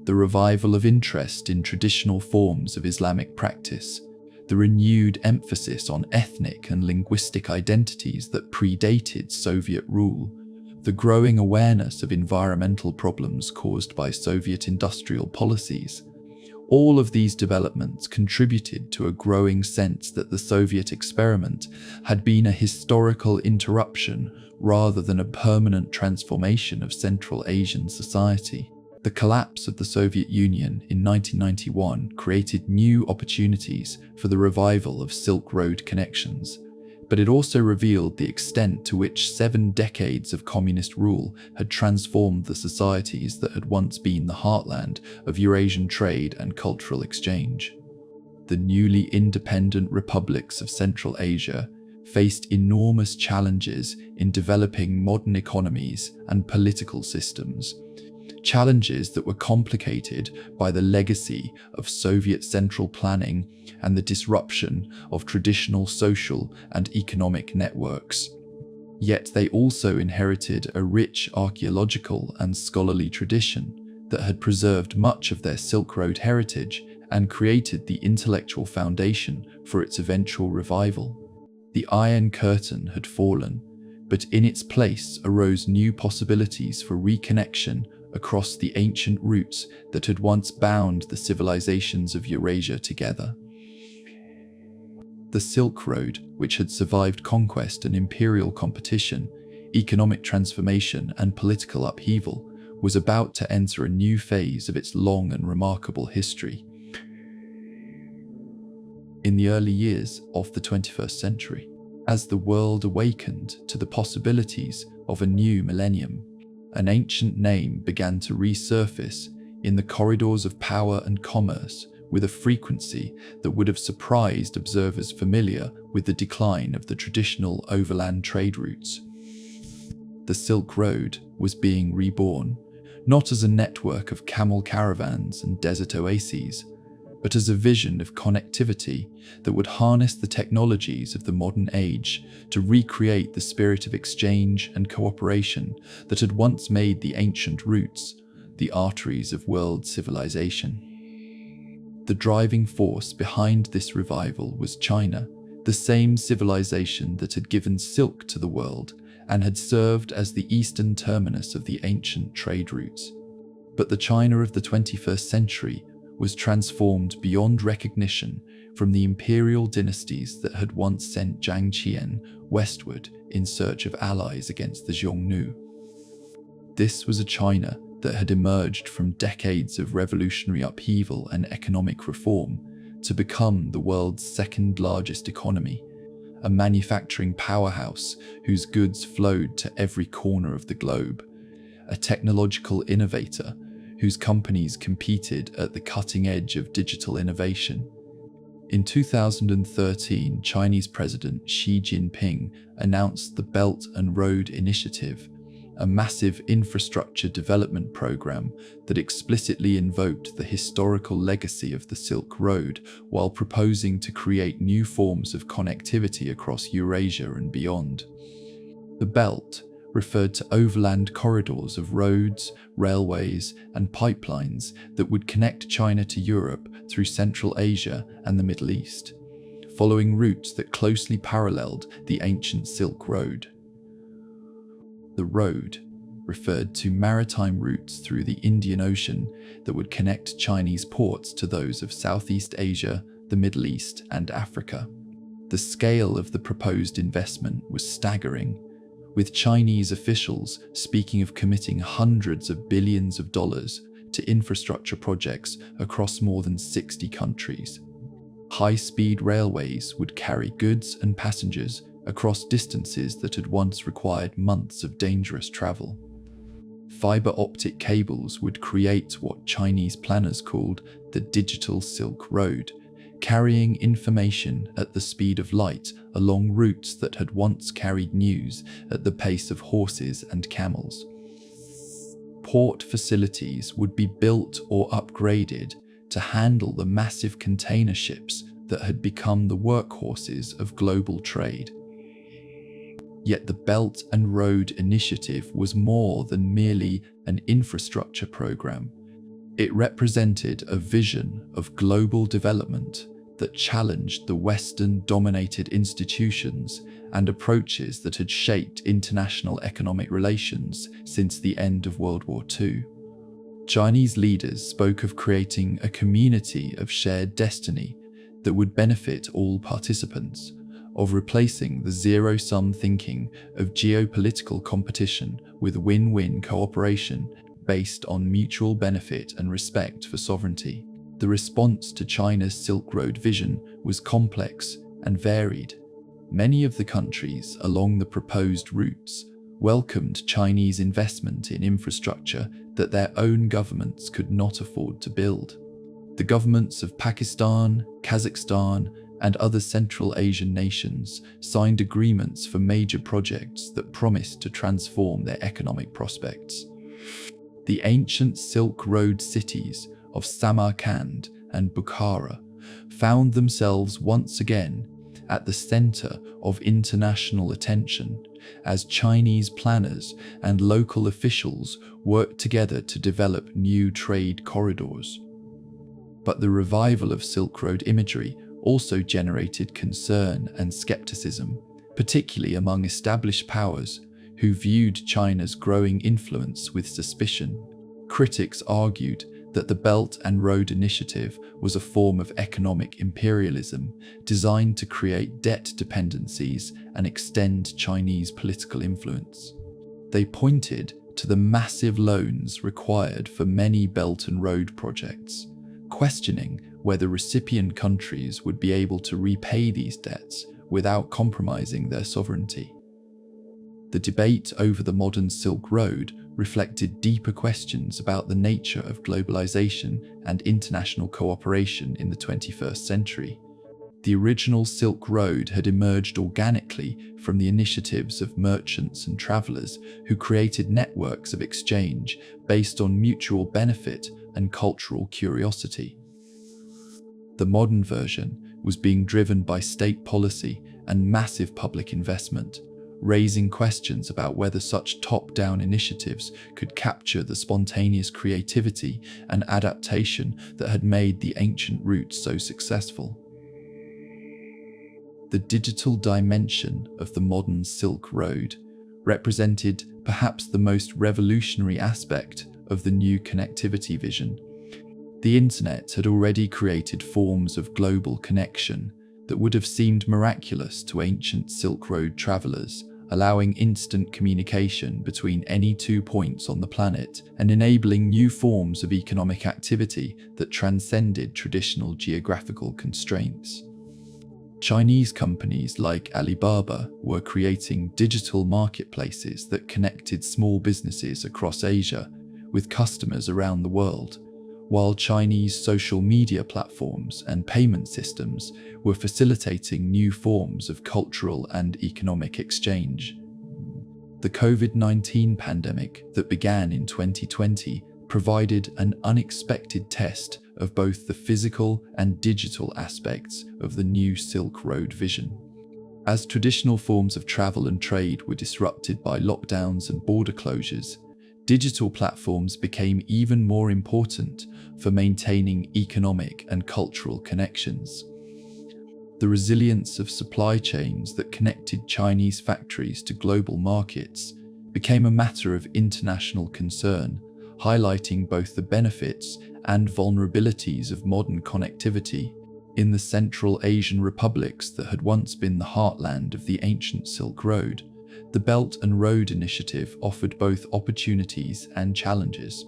The revival of interest in traditional forms of Islamic practice, the renewed emphasis on ethnic and linguistic identities that predated Soviet rule, the growing awareness of environmental problems caused by Soviet industrial policies. All of these developments contributed to a growing sense that the Soviet experiment had been a historical interruption rather than a permanent transformation of Central Asian society. The collapse of the Soviet Union in 1991 created new opportunities for the revival of Silk Road connections, but it also revealed the extent to which 7 decades of communist rule had transformed the societies that had once been the heartland of Eurasian trade and cultural exchange. The newly independent republics of Central Asia faced enormous challenges in developing modern economies and political systems, challenges that were complicated by the legacy of Soviet central planning and the disruption of traditional social and economic networks. Yet they also inherited a rich archaeological and scholarly tradition that had preserved much of their Silk Road heritage and created the intellectual foundation for its eventual revival. The Iron Curtain had fallen, but in its place arose new possibilities for reconnection across the ancient routes that had once bound the civilizations of Eurasia together. The Silk Road, which had survived conquest and imperial competition, economic transformation and political upheaval, was about to enter a new phase of its long and remarkable history. In the early years of the 21st century, as the world awakened to the possibilities of a new millennium, an ancient name began to resurface in the corridors of power and commerce with a frequency that would have surprised observers familiar with the decline of the traditional overland trade routes. The Silk Road was being reborn, not as a network of camel caravans and desert oases, but as a vision of connectivity that would harness the technologies of the modern age to recreate the spirit of exchange and cooperation that had once made the ancient routes the arteries of world civilization. The driving force behind this revival was China, the same civilization that had given silk to the world and had served as the eastern terminus of the ancient trade routes. But the China of the 21st century was transformed beyond recognition from the imperial dynasties that had once sent Jiang Qian westward in search of allies against the Xiongnu. This was a China that had emerged from decades of revolutionary upheaval and economic reform to become the world's second largest economy, a manufacturing powerhouse whose goods flowed to every corner of the globe, a technological innovator whose companies competed at the cutting edge of digital innovation. In 2013, Chinese President Xi Jinping announced the Belt and Road Initiative, a massive infrastructure development program that explicitly invoked the historical legacy of the Silk Road while proposing to create new forms of connectivity across Eurasia and beyond. The Belt referred to overland corridors of roads, railways, and pipelines that would connect China to Europe through Central Asia and the Middle East, following routes that closely paralleled the ancient Silk Road. The road referred to maritime routes through the Indian Ocean that would connect Chinese ports to those of Southeast Asia, the Middle East, and Africa. The scale of the proposed investment was staggering, with Chinese officials speaking of committing hundreds of billions of dollars to infrastructure projects across more than 60 countries. High-speed railways would carry goods and passengers across distances that had once required months of dangerous travel. Fiber optic cables would create what Chinese planners called the Digital Silk Road, carrying information at the speed of light along routes that had once carried news at the pace of horses and camels. Port facilities would be built or upgraded to handle the massive container ships that had become the workhorses of global trade. Yet the Belt and Road Initiative was more than merely an infrastructure program. It represented a vision of global development that challenged the Western-dominated institutions and approaches that had shaped international economic relations since the end of World War II. Chinese leaders spoke of creating a community of shared destiny that would benefit all participants, of replacing the zero-sum thinking of geopolitical competition with win-win cooperation based on mutual benefit and respect for sovereignty. The response to China's Silk Road vision was complex and varied. Many of the countries along the proposed routes welcomed Chinese investment in infrastructure that their own governments could not afford to build. The governments of Pakistan, Kazakhstan, and other Central Asian nations signed agreements for major projects that promised to transform their economic prospects. The ancient Silk Road cities of Samarkand and Bukhara found themselves once again at the center of international attention as Chinese planners and local officials worked together to develop new trade corridors. But the revival of Silk Road imagery also generated concern and skepticism, particularly among established powers who viewed China's growing influence with suspicion. Critics argued that the Belt and Road Initiative was a form of economic imperialism designed to create debt dependencies and extend Chinese political influence. They pointed to the massive loans required for many Belt and Road projects, questioning whether recipient countries would be able to repay these debts without compromising their sovereignty. The debate over the modern Silk Road reflected deeper questions about the nature of globalization and international cooperation in the 21st century. The original Silk Road had emerged organically from the initiatives of merchants and travelers who created networks of exchange based on mutual benefit and cultural curiosity. The modern version was being driven by state policy and massive public investment, raising questions about whether such top-down initiatives could capture the spontaneous creativity and adaptation that had made the ancient route so successful. The digital dimension of the modern Silk Road represented perhaps the most revolutionary aspect of the new connectivity vision. The internet had already created forms of global connection that would have seemed miraculous to ancient Silk Road travelers, allowing instant communication between any 2 points on the planet and enabling new forms of economic activity that transcended traditional geographical constraints. Chinese companies like Alibaba were creating digital marketplaces that connected small businesses across Asia with customers around the world, while Chinese social media platforms and payment systems were facilitating new forms of cultural and economic exchange. The COVID-19 pandemic that began in 2020 provided an unexpected test of both the physical and digital aspects of the new Silk Road vision. As traditional forms of travel and trade were disrupted by lockdowns and border closures, digital platforms became even more important for maintaining economic and cultural connections. The resilience of supply chains that connected Chinese factories to global markets became a matter of international concern, highlighting both the benefits and vulnerabilities of modern connectivity. In the Central Asian republics that had once been the heartland of the ancient Silk Road, the Belt and Road Initiative offered both opportunities and challenges.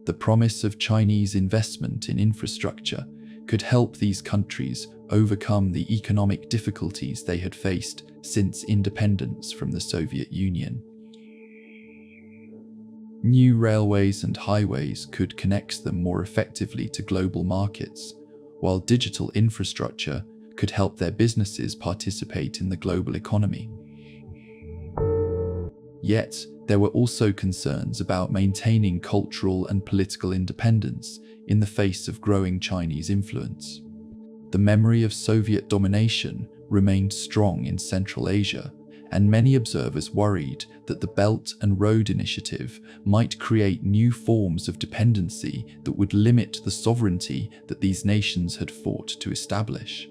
The promise of Chinese investment in infrastructure could help these countries overcome the economic difficulties they had faced since independence from the Soviet Union. New railways and highways could connect them more effectively to global markets, while digital infrastructure could help their businesses participate in the global economy. Yet, there were also concerns about maintaining cultural and political independence in the face of growing Chinese influence. The memory of Soviet domination remained strong in Central Asia, and many observers worried that the Belt and Road Initiative might create new forms of dependency that would limit the sovereignty that these nations had fought to establish.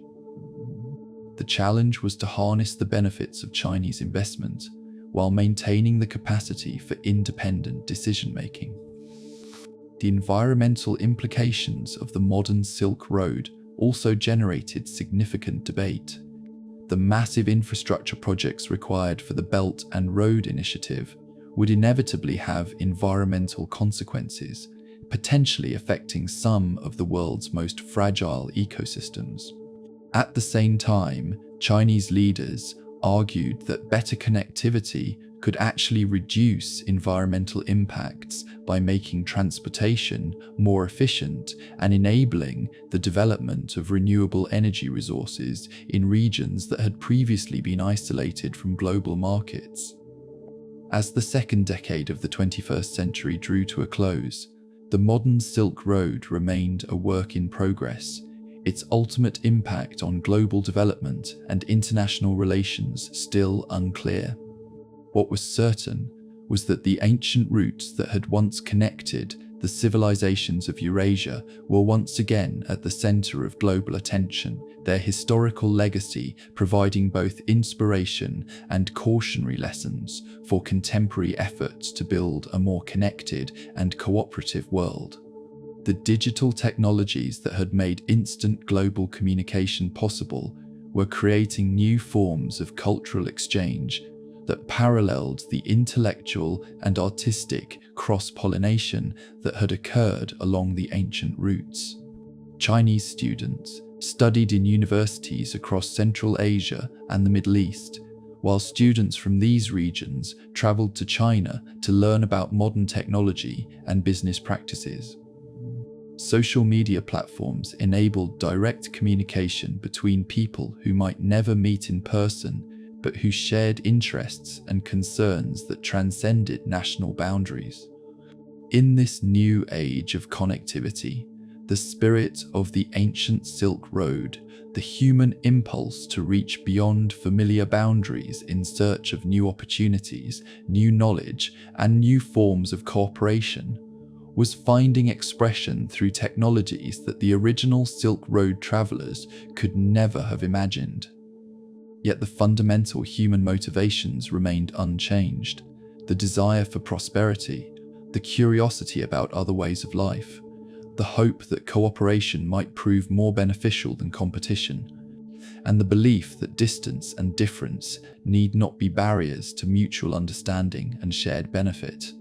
The challenge was to harness the benefits of Chinese investment while maintaining the capacity for independent decision-making. The environmental implications of the modern Silk Road also generated significant debate. The massive infrastructure projects required for the Belt and Road Initiative would inevitably have environmental consequences, potentially affecting some of the world's most fragile ecosystems. At the same time, Chinese leaders argued that better connectivity could actually reduce environmental impacts by making transportation more efficient and enabling the development of renewable energy resources in regions that had previously been isolated from global markets. As the second decade of the 21st century drew to a close, the modern Silk Road remained a work in progress, its ultimate impact on global development and international relations still unclear. What was certain was that the ancient routes that had once connected the civilizations of Eurasia were once again at the center of global attention, their historical legacy providing both inspiration and cautionary lessons for contemporary efforts to build a more connected and cooperative world. The digital technologies that had made instant global communication possible were creating new forms of cultural exchange that paralleled the intellectual and artistic cross-pollination that had occurred along the ancient routes. Chinese students studied in universities across Central Asia and the Middle East, while students from these regions traveled to China to learn about modern technology and business practices. Social media platforms enabled direct communication between people who might never meet in person, but who shared interests and concerns that transcended national boundaries. In this new age of connectivity, The spirit of the ancient Silk Road, the human impulse to reach beyond familiar boundaries in search of new opportunities, new knowledge, and new forms of cooperation, was finding expression through technologies that the original Silk Road travelers could never have imagined. Yet the fundamental human motivations remained unchanged: the desire for prosperity, the curiosity about other ways of life, the hope that cooperation might prove more beneficial than competition, and the belief that distance and difference need not be barriers to mutual understanding and shared benefit.